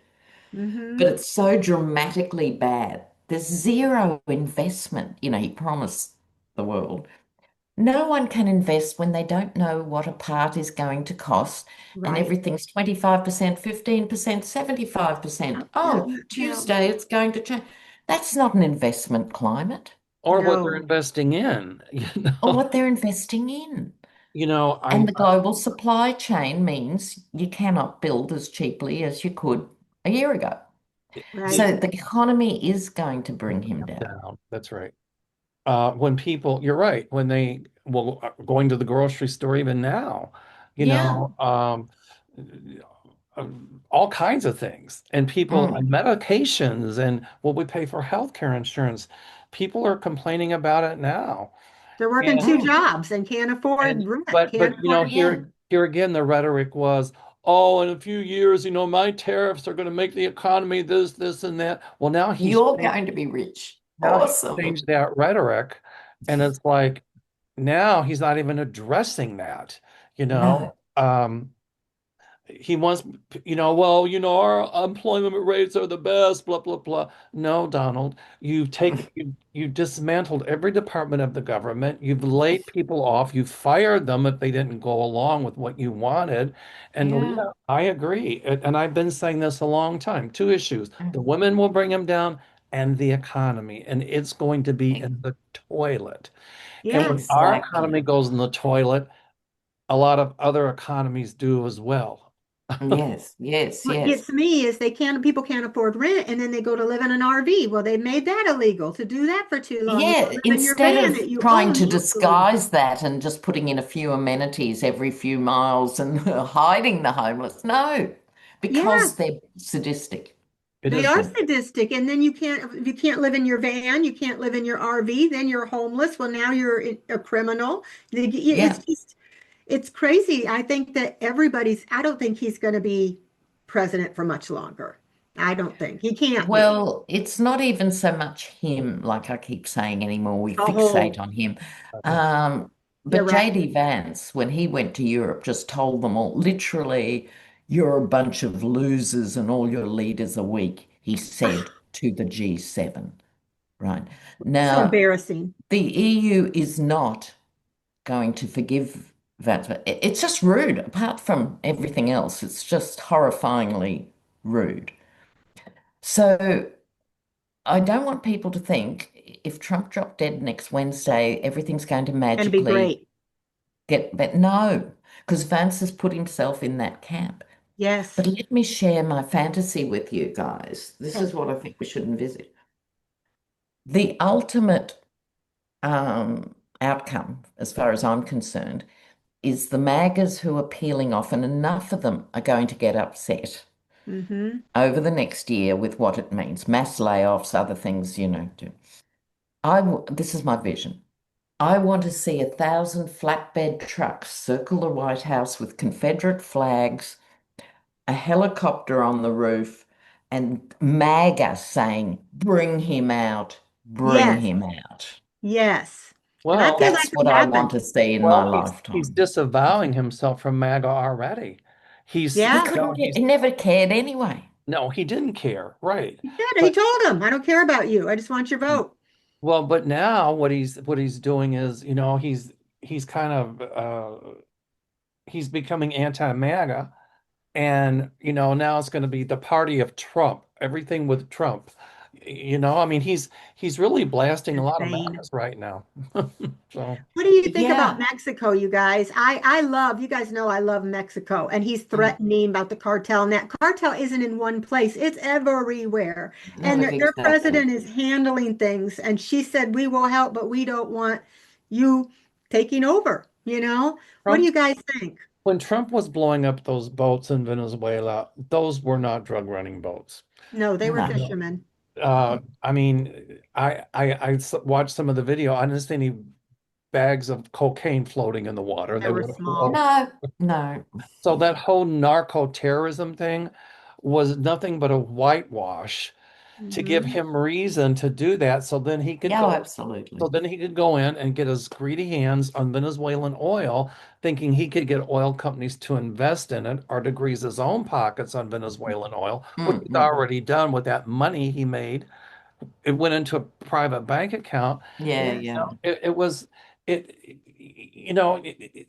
But Hmm. it's so dramatically bad. There's zero investment. He promised the world. No one can invest when they don't know what a part is going to cost, and Right. everything's 25%, 15%, 75%. Oh, Yeah. Tuesday it's going to change. That's not an investment climate or what they're No. investing in, or what they're investing in. You know, And the global supply chain means you cannot build as cheaply as you could a year ago. Right. So the economy is going to bring him down. down. That's right. When people, you're right, when they well, going to the grocery store even now, you Yeah. know, all kinds of things, and people Mm. and medications, and what we pay for healthcare insurance. People are complaining about it now, They're working and two Mm. jobs and can't afford rent, but can't afford. Yeah. here again, the rhetoric was, oh, in a few years, my tariffs are going to make the economy this and that. Well, You're going to be rich. now he's Awesome. changed that rhetoric, and it's like now he's not even addressing that, you No. know. He wants, well, our employment rates are the best, blah, blah, blah. No, Donald, you dismantled every department of the government. You've laid people off. You fired them if they didn't go along with what you wanted. And Yeah. Lena, I agree. And I've been saying this a long time. Two issues. The Mm. women will bring him down and the economy. And it's going to be in the toilet. And when Yes. our economy Exactly. goes in the toilet, a lot of other economies do as well. Yes, yes, What yes. gets me is people can't afford rent and then they go to live in an RV. Well, they made that illegal to do that for too long. You Yeah, live in your instead van of that you trying own, to that's illegal. disguise that and just putting in a few amenities every few miles and hiding the homeless, no, Yeah, because they're sadistic. It they is. are Mm. sadistic. And then you can't live in your van, you can't live in your RV, then you're homeless. Well, now you're a criminal. It's Yeah. just it's crazy. I don't think he's going to be president for much longer. I don't think he can't be. Well, it's not even so much him, like I keep saying anymore. We A whole, fixate on him. Yeah. Um, you're but right. JD Vance, when he went to Europe, just told them all, literally, you're a bunch of losers and all your leaders are weak, he said to the G7. Right. So Now, embarrassing. the EU is not going to forgive Vance. It's just rude. Apart from everything else, it's just horrifyingly rude. So I don't want people to think if Trump dropped dead next Wednesday, everything's going to And be magically great. get better. No, because Vance has put himself in that camp. But Yes. let me share my fantasy with you guys. This Okay. is what I think we should envisage. The ultimate outcome, as far as I'm concerned, is the MAGAs who are peeling off, and enough of them are going to get upset Mm-hmm. over the next year with what it means, mass layoffs, other things, do. This is my vision. I want to see 1,000 flatbed trucks circle the White House with Confederate flags, a helicopter on the roof, and MAGA saying, bring him out, bring Yes. him out. Yes. And I Well, feel that That's what could I want happen. to see in my well, he's lifetime. disavowing himself from MAGA already. He's He Yeah. couldn't no, get, he never cared anyway. no, he didn't care, right? He did. He But told him, I don't care about you. I just want your vote. well, but now what he's doing is, he's kind of he's becoming anti-MAGA, and now it's going to be the party of Trump, everything with Trump. I mean, he's really blasting a lot of Insane. MAGAs right now. So What do you think about Yeah. Mexico, you guys? I love, you guys know I love Mexico, and he's Mm. threatening about the cartel. And that cartel isn't in one place, it's everywhere. No, And their exactly. president is handling things. And she said, we will help, but we don't want you taking over, you know? What do Trump, you guys think? when Trump was blowing up those boats in Venezuela, those were not drug running boats. No, they were No. You know, fishermen. I mean, watched some of the video. I didn't see any bags of cocaine floating in the water. They They were would have small. floated. No, no. So that whole narco terrorism thing was nothing but a whitewash to give Hmm. him reason to do that. Yeah, absolutely. So then he could go in and get his greedy hands on Venezuelan oil, thinking he could get oil companies to invest in it or to grease his own pockets on Venezuelan oil, which he's Mm-mm. already done with that money he made. It went into a private bank account. Yeah, Yes. yeah. It was it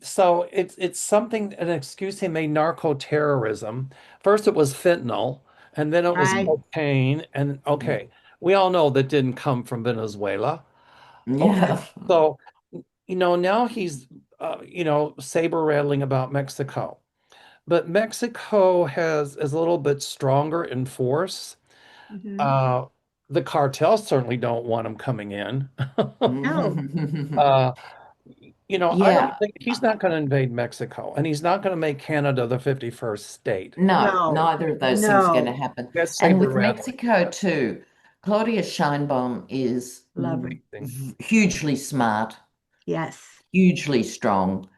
so it's something, an excuse he made, narco terrorism. First it was fentanyl, and then it was Right. cocaine, and Mm. okay, we all know that didn't come from Venezuela. Okay, Yeah. so now he's saber rattling about Mexico, but Mexico is a little bit stronger in force. Hmm. uh the cartels certainly don't want him coming in. No, uh I don't Yeah. think he's not going to invade Mexico, and he's not going to make Canada the 51st state. No, no, neither of those things are going to no. happen. That's And saber with rattling. Mexico too, Claudia Scheinbaum is Love her. hugely smart, Yes. hugely strong,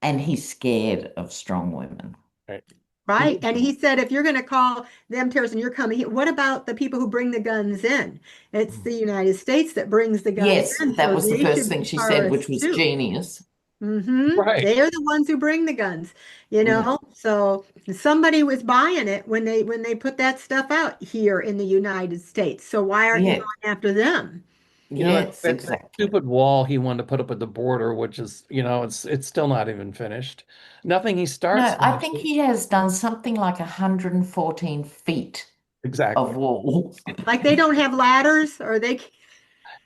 and he's scared of strong women. Right. Right. He- And he said, if you're going to call them terrorists and you're coming here, what about the people who bring the guns in? It's the United States that brings the guns Yes, in, that so was the they first should thing be she said, which terrorists was too. genius. right. They're the ones who bring the guns, Yeah. So somebody was buying it when they put that stuff out here in the United States. So why aren't you Yeah. going after them? Yes, That exactly. stupid wall he wanted to put up at the border, which is, it's still not even finished. Nothing he starts No, I finishes. think he has done something like 114 feet of Exactly. wall. Like they don't have ladders or they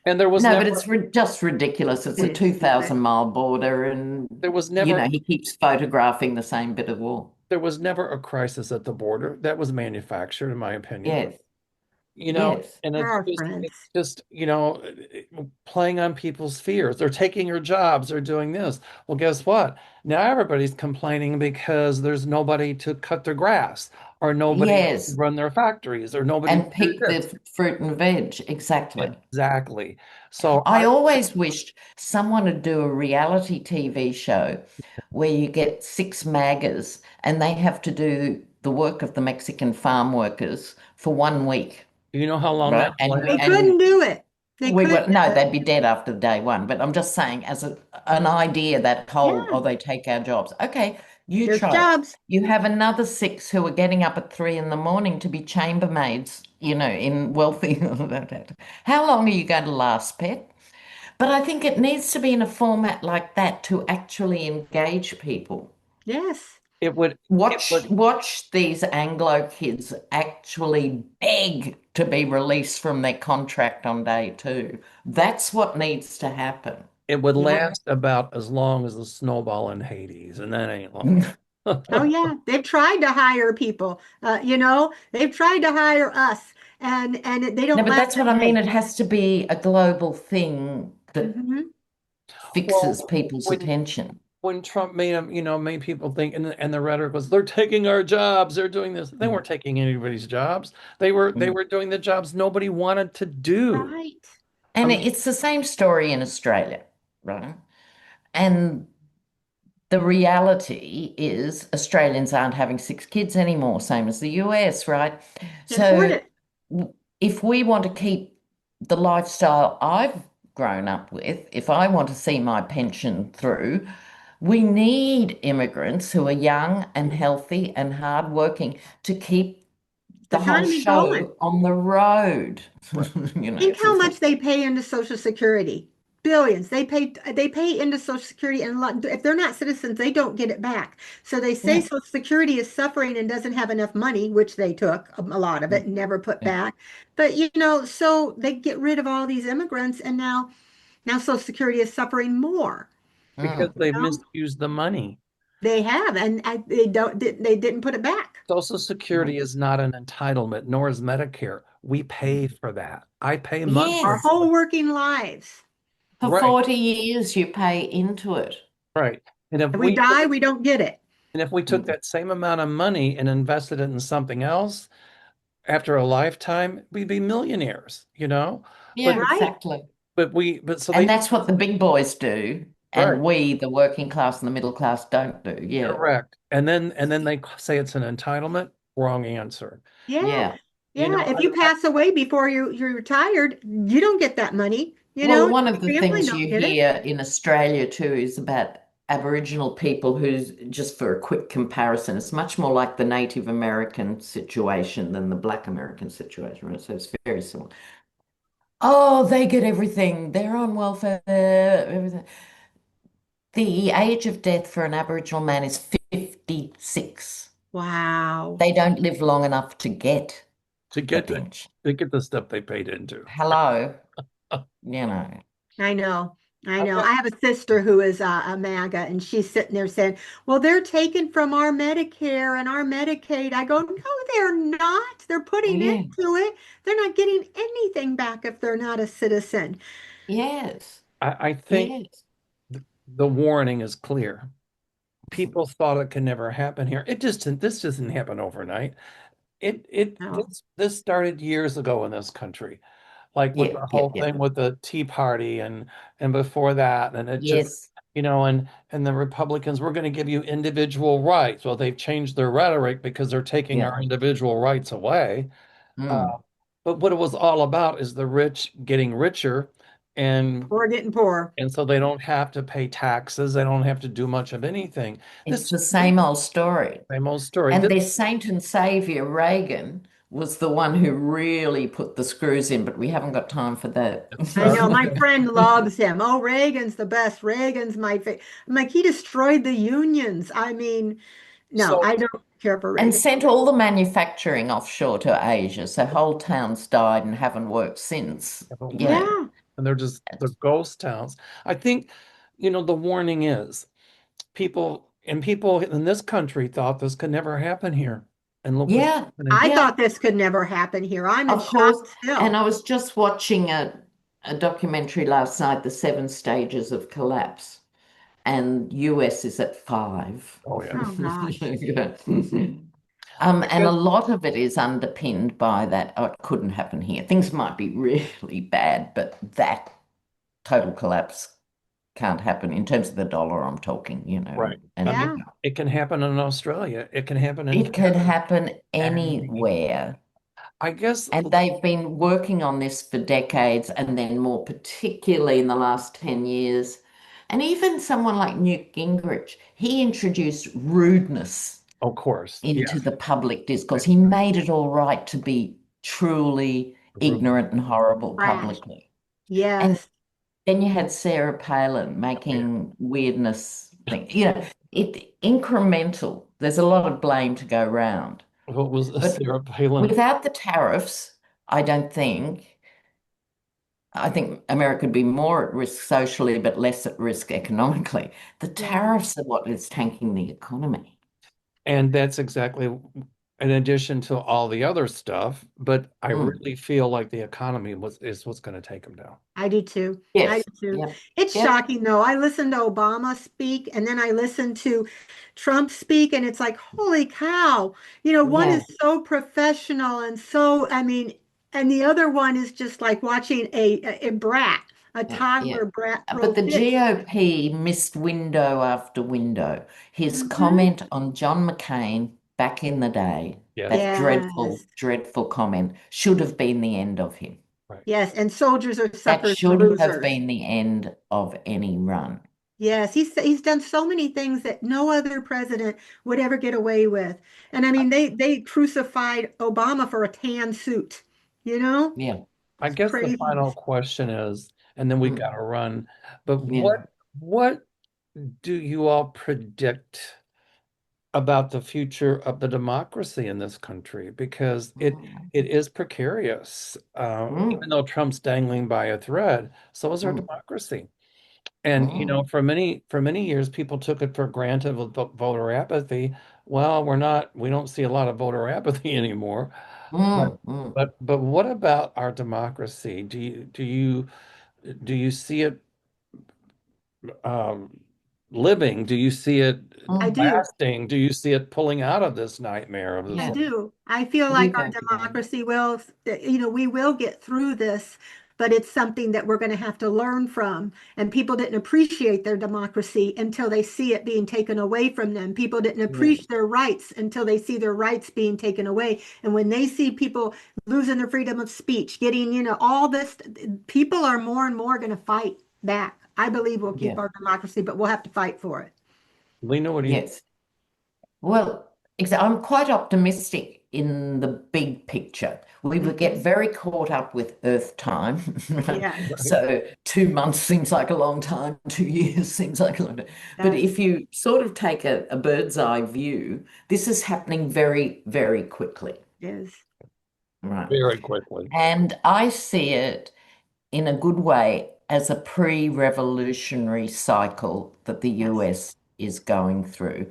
And there was No, but never it's just ridiculous. It's it a is stupid. 2,000-mile border, and there was never he keeps photographing the same bit of wall. there was never a crisis at the border that was manufactured, in my opinion. Yes, yes. And They're it's our just friends. it's just playing on people's fears. They're taking your jobs, they're doing this. Well, guess what? Now everybody's complaining because there's nobody to cut their grass, or nobody to Yes, run their factories, or nobody to and do pick this. the fruit and veg. Exactly. Exactly. So I always wished someone would do a reality TV show where you get six MAGAs and they have to do the work of the Mexican farm workers for 1 week, you know how long right? that And They lasts? couldn't do it. They we couldn't were no, do it. they'd be dead after day one. But I'm just saying, as an idea, that whole, Yeah, oh, they take our jobs. Okay, you there's try it. jobs. You have another six who are getting up at 3 in the morning to be chambermaids, in wealthy. How long are you going to last, pet? But I think it needs to be in a format like that to actually engage people. Yes. It would it Watch would watch these Anglo kids actually beg to be released from their contract on day two. That's what needs to happen. it would Yeah. last about as long as the snowball in Hades, and that ain't long. No, Oh yeah. They've tried to hire people. They've tried to hire us and they don't but last that's what I a mean. day. It has to be a global thing that Hmm. fixes Well, people's when attention. when Trump made him, made people think, and the rhetoric was, they're taking our jobs, they're doing this. They Mm, weren't taking anybody's jobs. They mm. were doing the jobs nobody wanted to do. Right. I And mean, it's the same story in Australia, right? And the reality is Australians aren't having six kids anymore, same as the US, right? Can't afford So it. if we want to keep the lifestyle I've grown up with, if I want to see my pension through, we need immigrants who are young and healthy and hardworking to keep The the whole economy going. show on the road. Think It's how just much they pay into Social Security. billions. They pay into Social Security, and if they're not citizens, they don't get it back. So they say Yeah. Social Security is suffering and doesn't have enough money, which they took a lot of it and never put Yeah. back. But so they get rid of all these immigrants, and now Social Security is suffering more. because Mm. they've No, misused the money. they have, and they didn't put it back. Social Security is not an entitlement, nor is Medicare. We pay for that. I pay Our monthly. Yes. whole working lives. For Right, 40 years, you pay into it. right. And if If we we die, we don't get it. took Mm. that same amount of money and invested it in something else after a lifetime, we'd be millionaires, you know? Yeah, But Right? exactly. so And they that's what the big boys do. right, And we, the working class and the middle class, don't do. Yeah. correct. And then they say it's an entitlement. Wrong answer. Yeah. Yeah. You Yeah. know, If you pass away before you're retired, you don't get that money. Well, one of the Your family things don't you get it. hear in Australia too is about Aboriginal people who's, just for a quick comparison, it's much more like the Native American situation than the Black American situation, right? So it's very similar. Oh, they get everything. They're on welfare, everything. The age of death for an Aboriginal man is 56. Wow. They don't live long enough to get to the get the pension. stuff they paid into. Hello, you know. I know. I I know. bet I have a sister who is a MAGA, and she's sitting there saying, well, they're taking from our Medicare and our Medicaid. I go, no, they're not. They're putting Yeah. into it. They're not getting anything back if they're not a citizen. Yes. I think Yes. the warning is clear. People thought it could never happen here. This doesn't happen overnight. No. This started years ago in this country, like with Yeah. the Yeah. whole Yeah. thing with the Tea Party and before that, and it just, Yes. and the Republicans were going to give you individual rights. Well, they've changed their rhetoric because they're taking Yeah. our individual rights away. Uh, Mm. but what it was all about is the rich getting richer, and We're getting poor. so they don't have to pay taxes. They don't have to do much of anything. It's This the same old story. same old story. And their saint and savior, Reagan, was the one who really put the screws in, but we haven't got time for that. I know. Okay. My friend loves him. Oh, Reagan's the best. Reagan's my favorite. I'm like, he destroyed the unions. I mean, no, So I don't care for And Reagan. sent all the manufacturing offshore to Asia. So whole towns died and haven't worked since. You right. know, Yeah. And they're ghost towns. I think, the warning is people in this country thought this could never happen here. And look what's yeah, happening. I yeah, thought this could never happen here. I'm in of shock course. And still. I was just watching a documentary last night, The Seven Stages of Collapse, and US is at five. Oh yeah. Oh gosh. Yeah. I And a guess lot of it is underpinned by that, oh, it couldn't happen here. Things might be really bad, but that total collapse can't happen in terms of the dollar I'm talking, right. I and mean, Yeah. it can happen in Australia. It can happen in it could Canada. happen And anywhere. I guess And they've been working on this for decades, and then more particularly in the last 10 years. And even someone like Newt Gingrich, he introduced rudeness of course, into yes. the public discourse. He made it all right to be truly ignorant and horrible Trash. publicly. And Yes. then you had Sarah Palin Yeah. making weirdness thing. It incremental. There's a lot of blame to go round. What was But Sarah Palin? without the tariffs, I don't think, I think America would be more at risk socially, but less at risk economically. The Yeah. tariffs are what is tanking the economy. And that's exactly in addition to all the other stuff. But I Mm. really feel like the economy is what's going to take them down. I do too. I Yes. do too. Yep. It's Yep. shocking though. I listened to Obama speak and then I listened to Trump speak, and it's like, holy cow. One Yeah. is so professional and so, I mean, and the other one is just like watching a brat, a Yeah. Yeah. toddler brat throw But the fits. GOP missed window after window. His Mhm. comment on John McCain back in the day, Yes, that Yes. dreadful, dreadful comment, should have been the end of him. right. Yes. And soldiers are That suckers and should have losers. been the end of any run. Yes, he's done so many things that no other president would ever get away with. And I mean, they crucified Obama for a tan suit. Yeah. I It's guess the final crazy. question is, and then we got Mm. to run. But Yeah. what do you all predict about the future of the democracy in this country? Because Mm. it is precarious. Even Mm. though Trump's dangling by a thread, so is our Mm. democracy. And Mm. for many years, people took it for granted with voter apathy. Well, we don't see a lot of voter apathy anymore. But Mm. Mm. but what about our democracy? Do you see it um, living? Do you see it I Mm. do. lasting? Do you see it pulling out of this nightmare of I this? do. I feel You like our go, Deann. democracy will, we will get through this, but it's something that we're going to have to learn from. And people didn't appreciate their democracy until they see it being taken away from them. People didn't Yeah. appreciate their rights until they see their rights being taken away. And when they see people losing their freedom of speech, getting, all this, people are more and more going to fight back. I believe we'll keep Yeah. our democracy, but we'll have to fight for it. Lena, what do you think? Yes. Well, I'm quite optimistic in the big picture. We would get Mhm. very caught up with Earth time. Right? Yes, Right. So 2 months seems like a long time, 2 years seems like a long time. But yes, if you sort of take a bird's eye view, this is happening very, very quickly. yes, Right. Very quickly. And I see it in a good way as a pre-revolutionary cycle that the yes, US is going through.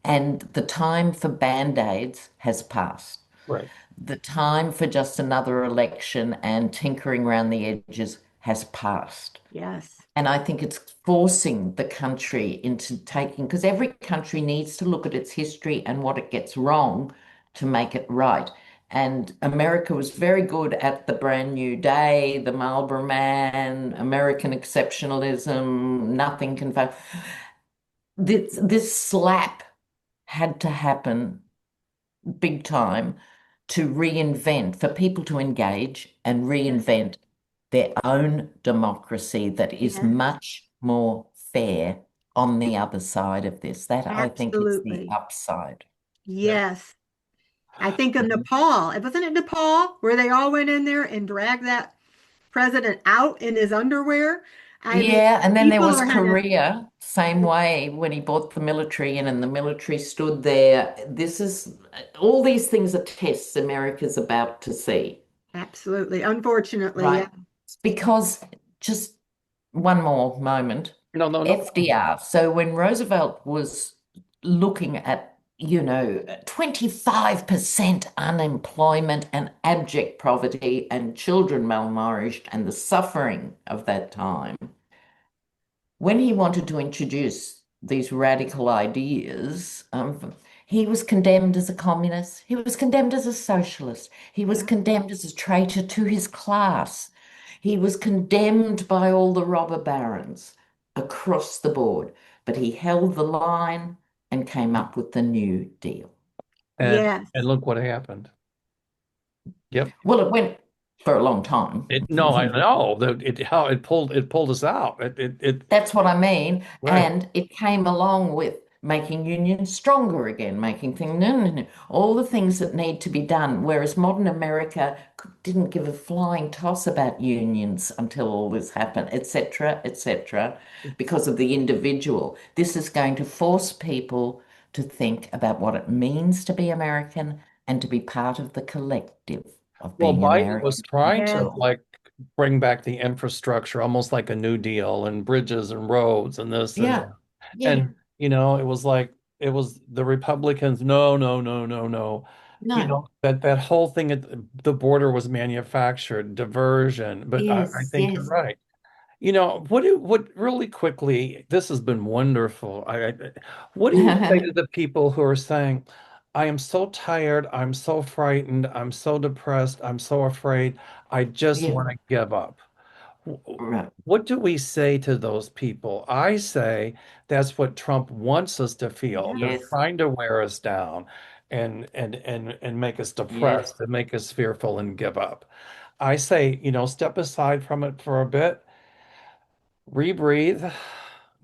And the time for band-aids has passed. Right. The time for just another election and tinkering around the edges has passed. yes. And I think it's forcing the country into taking, because every country needs to look at its history and what it gets wrong to make it right. And America was very good at the brand new day, the Marlboro Man, American exceptionalism, nothing can fail. This slap had to happen big time to reinvent, for people to engage and Yes, reinvent their own democracy that is yes, much more fair on the other side of this. That I think is the absolutely. upside. Yeah. Yes. I think of Mhm. Nepal. It wasn't it Nepal where they all went in there and dragged that president out in his underwear. I mean, Yeah, and then there people was are having, Korea, same way when he brought the military in and the military stood there. This is all these things are tests America's about to see. absolutely, unfortunately, yeah. Right. Because just one more moment, No, no, no problem. FDR. So when Roosevelt was looking at, 25% unemployment and abject poverty and children malnourished and the suffering of that time, when he wanted to introduce these radical ideas, he was condemned as a communist. He was condemned as a socialist. He was Yeah. condemned as a traitor to his class. He was condemned by all the robber barons across the board. But he held the line and came up with the New Deal. And Yes. look what happened. Yep. Well, it went for a long time. No, I know that how it pulled us out. It That's what I mean. right. And it came along with making unions stronger again, making things, no, no, no, all the things that need to be done. Whereas modern America didn't give a flying toss about unions until all this happened, etc., because of the individual. This is going to force people to think about what it means to be American and to be part of the collective of Well, being Biden was American in trying the Yes. to world. like bring back the infrastructure, almost like a New Deal and bridges and roads and this and Yeah, that. yeah, And it was like it was the Republicans, no, no, no, no, no. no, That whole thing at the border was manufactured, diversion. But I yes, think you're yes. right. What really quickly, this has been wonderful. What do you say to the people who are saying, I am so tired, I'm so frightened, I'm so depressed, I'm so afraid, I just Yeah, want to give up? Wh- right. What do we say to those people? I say that's what Trump wants us to feel. They're Yes. Yes, trying to wear us down and make us yes. depressed and make us fearful and give up. I say, step aside from it for a bit, rebreathe,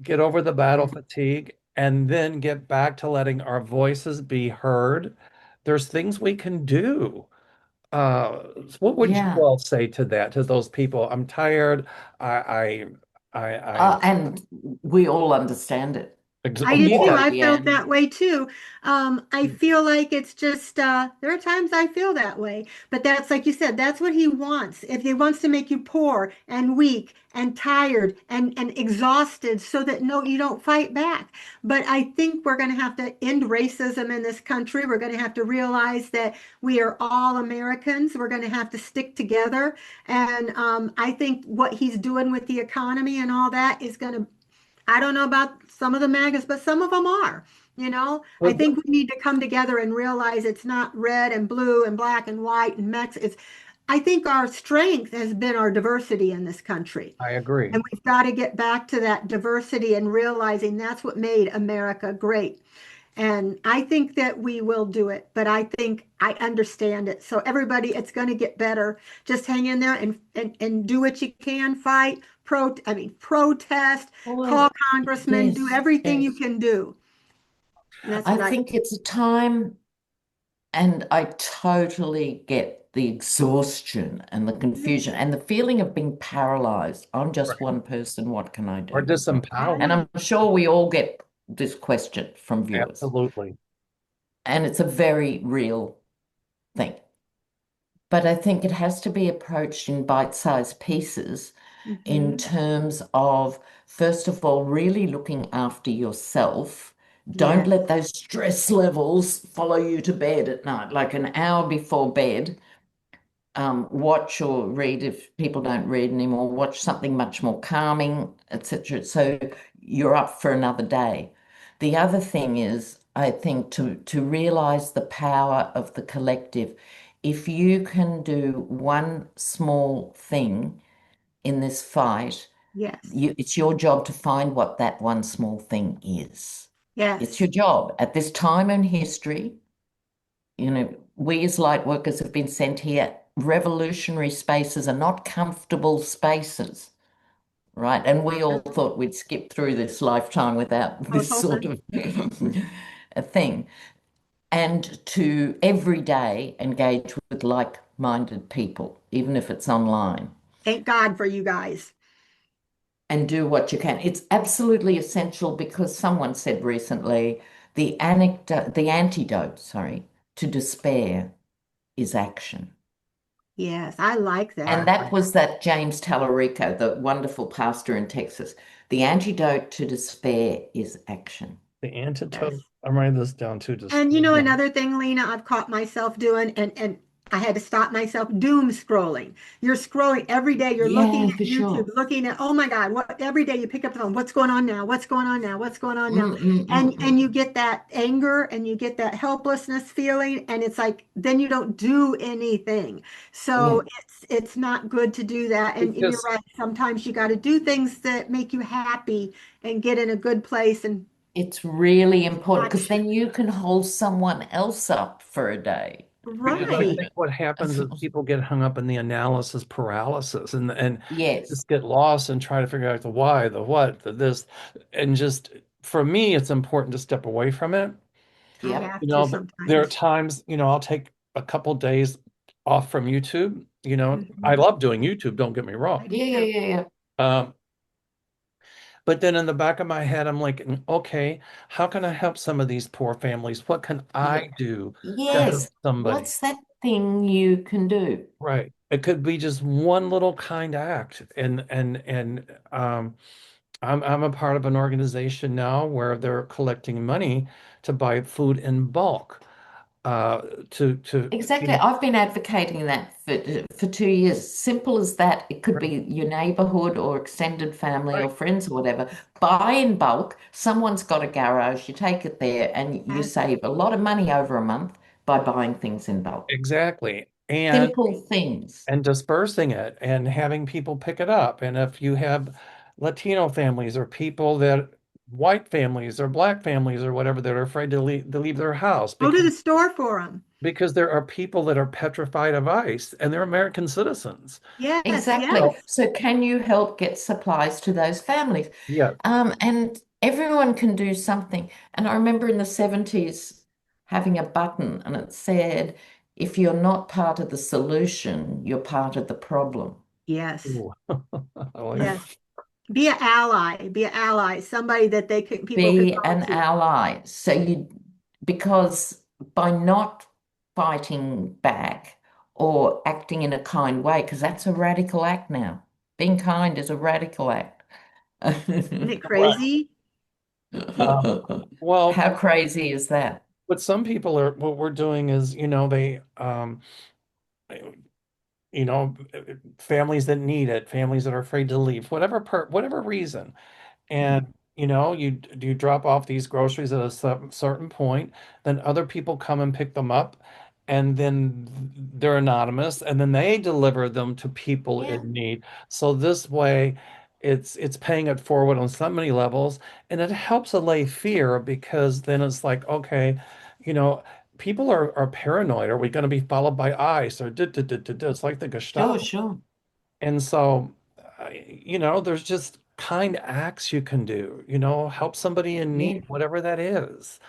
get over the battle Mm. fatigue, and then get back to letting our voices be heard. There's things we can do. Uh, what would you Yeah. all say to that, to those people? I'm tired. I, I And we all understand it. I oh, did too. yeah, Okay, I felt Deann. that way too. I feel like it's just there are times I feel that way, but that's like you said, that's what he wants. If he wants to make you poor and weak and tired and exhausted so that no, you don't fight back. But I think we're going to have to end racism in this country. We're going to have to realize that we are all Americans. We're going to have to stick together. And I think what he's doing with the economy and all that is going to I don't know about some of the maggots, but some of them are. I well, think we need to come together and realize it's not red and blue and black and white and Mex. I think our strength has been our diversity in this country. I agree. And we've got to get back to that diversity and realizing that's what made America great. And I think that we will do it, but I think I understand it. So everybody, it's going to get better. Just hang in there and do what you can, fight, protest, call Well, congressmen, do yes, everything you yes. can do. And that's I what I, think it's a time, and I totally get the exhaustion and the confusion and the feeling of being paralyzed. I'm just Right. one person. What can I Or do? And disempowered. right. I'm sure we all get this question from viewers, Absolutely. and it's a very real thing. But I think it has to be approached in bite-sized pieces in Hmm. terms of, first of all, really looking after yourself. Don't Yes. let those stress levels follow you to bed at night, like an hour before bed. Watch or read if people don't read anymore, watch something much more calming, etc. So you're up for another day. The other thing is, I think to realize the power of the collective. If you can do one small thing in this fight, Yes. it's your job to find what that one small thing is. It's Yes. your job. At this time in history, we as light workers have been sent here. Revolutionary spaces are not comfortable spaces, right? And we all thought we'd skip through this lifetime without Oh, this sort totally. of a thing. And to every day engage with like-minded people, even if it's online, Thank God for you guys. and do what you can. It's absolutely essential because someone said recently the antidote, sorry, to despair is action. Yes, I like I And that. that agree. was that James Tallarico, the wonderful pastor in Texas. The antidote to despair is action. The antidote. Yes. I'm writing this down too. Just And Yeah. another thing, Lena, I've caught myself doing, and I had to stop myself doom scrolling. You're scrolling every day, you're looking Yeah, at for YouTube, sure. looking at, oh my God, what every day you pick up the phone, what's going on now? What's going on now? What's going on now? Mm, mm, mm, And you mm. get that anger and you get that helplessness feeling, and it's like then you don't do anything. Yeah, So it's not good to do that. And you're because right, sometimes you got to do things that make you happy and get in a good place and it's really important because action. then you can hold someone else up for a day. because I Right. think what happens is people get hung up in the analysis paralysis and Yes, just get lost and try to figure out the why, the what, the this, and just for me, it's important to step away from it. I yep, have to There are sometimes. times, I'll take a couple days off from YouTube. I Mhm. love doing YouTube, don't get me I wrong. do yeah, yeah, too. yeah, yeah. Um, but then in the back of my head, I'm like, okay, how can I help some of these poor families? What can Yeah. I do to help Yes. somebody? What's that thing you can do? Right. It could be just one little kind act. And I'm a part of an organization now where they're collecting money to buy food in bulk. Uh to Exactly. I've been advocating that for 2 years. Simple as that. It could Right. be your neighborhood or extended family or Right. friends or whatever. Buy in bulk. Someone's got a garage. You take it there and you Yes. save a lot of money over a month by buying things in bulk. Exactly. Simple things. And dispersing it and having people pick it up. And if you have Latino families or people that white families or black families or whatever that are afraid to leave their house Go to the store for them. because there are people that are petrified of ICE and they're American citizens. Yes, Exactly. So, yes. So can you help get supplies to those families? yeah, And everyone can do something. And I remember in the 70s having a button and it said, if you're not part of the solution, you're part of the problem. Yes. Ooh. I like Yes. Be an ally. Be an ally. Somebody that people can Be go an to. ally. Because by not fighting back or acting in a kind way, because that's a radical act now. Being kind is a radical act. Isn't it right. crazy? Well, How crazy is that? what some people are, what we're doing is, they, families that need it, families that are afraid to leave, whatever reason. And you drop off these groceries at a certain point, then other people come and pick them up, and then they're anonymous, and then they deliver them to people Yeah. in need. So this way, it's paying it forward on so many levels, and it helps allay fear because then it's like, okay, you know, people are paranoid. Are we going to be followed by ICE or It's like the Sure, Gestapo. sure. And so, there's just kind acts you can do, help somebody in Yeah, need, whatever that is.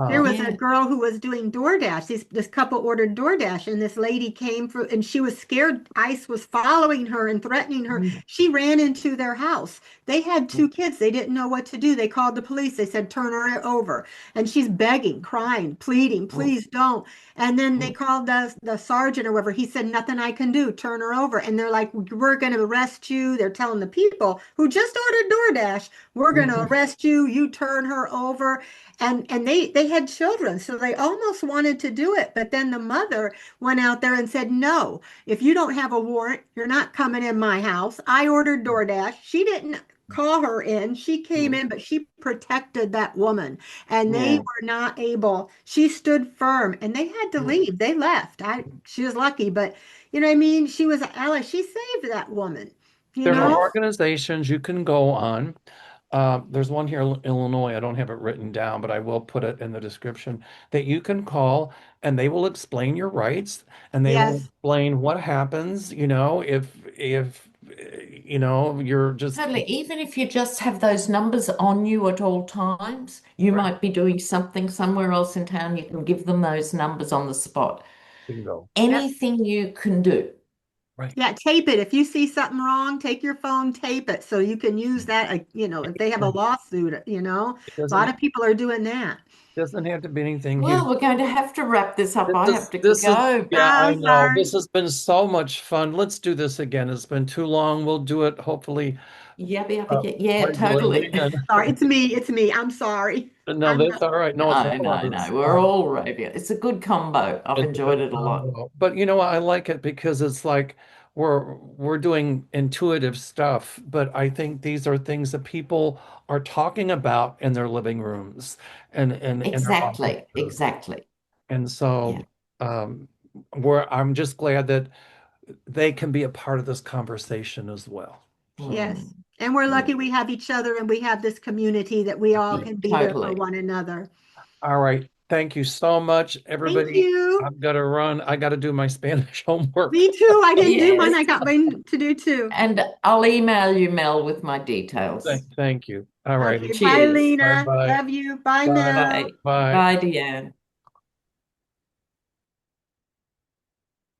There Um, was a yeah. girl who was doing DoorDash. This couple ordered DoorDash, and this lady came for, and she was scared. ICE was following her and threatening her. Mm, She ran into their house. They had mm, two kids. They didn't know what to do. They called the police. They said, turn her over. And she's begging, crying, pleading, mm, please don't. And then they mm, called the sergeant or whatever. He said, nothing I can do. Turn her over. And they're like, we're going to arrest you. They're telling the people who just ordered DoorDash, we're going to mhm. arrest you. You turn her over. And they had children, so they almost wanted to do it, but then the mother went out there and said, no, if you don't have a warrant, you're not coming in my house. I ordered DoorDash. She didn't call her in. She came Mm, in, but she protected that woman, and they yeah. were not able. She stood firm, and they had to Mm, leave. They left. She was lucky, but you know what I mean? She was an ally. She saved that woman, you there are know? yes. organizations you can go on. There's one here in Illinois. I don't have it written down, but I will put it in the description that you can call, and they will explain your rights, and they will Yes. explain what happens, if you're just Totally. Even if you just have those numbers on you at all times, you right, might be doing something somewhere else in town. You can give them those numbers on the spot. bingo. Yep. Anything you can do. Right. Yeah, tape it. If you see something wrong, take your phone, tape it so you can use that, if they have a And lawsuit. it A lot of people are doing that. doesn't have to be anything huge. Well, we're going to have to wrap this up. I have to This is go, yeah, but I Oh, know. sorry. This has been so much fun. Let's do this again. It's been too long. We'll do it hopefully yeah, yeah, yeah, totally. regularly. Sorry. It's me. It's me. I'm sorry. And no, I'm that's all right. No, it's No, all of no, us. no. We're all radio. It's a good combo. I've It's a good enjoyed it a lot. combo. But you know what? I like it because it's like we're doing intuitive stuff, but I think these are things that people are talking about in their living rooms and in their Exactly, offices. exactly. And so Yeah. um I'm just glad that they can be a part of this conversation as well. So, Yes. Mm, And we're lucky mm. we have each other and we have this community that we all Yeah, can be there for totally. one another. all right. Thank you so much, Thank everybody. you. I've got to run. I got to do my Spanish homework. Me too. I didn't do mine. Yes. I got mine to do too. And I'll email you, Mel, with my details. Thank you. All Okay. righty. Bye, Cheers. Bye Lena. bye. Love you. Bye, Bye. Mel. Bye. Bye. Bye, Deann.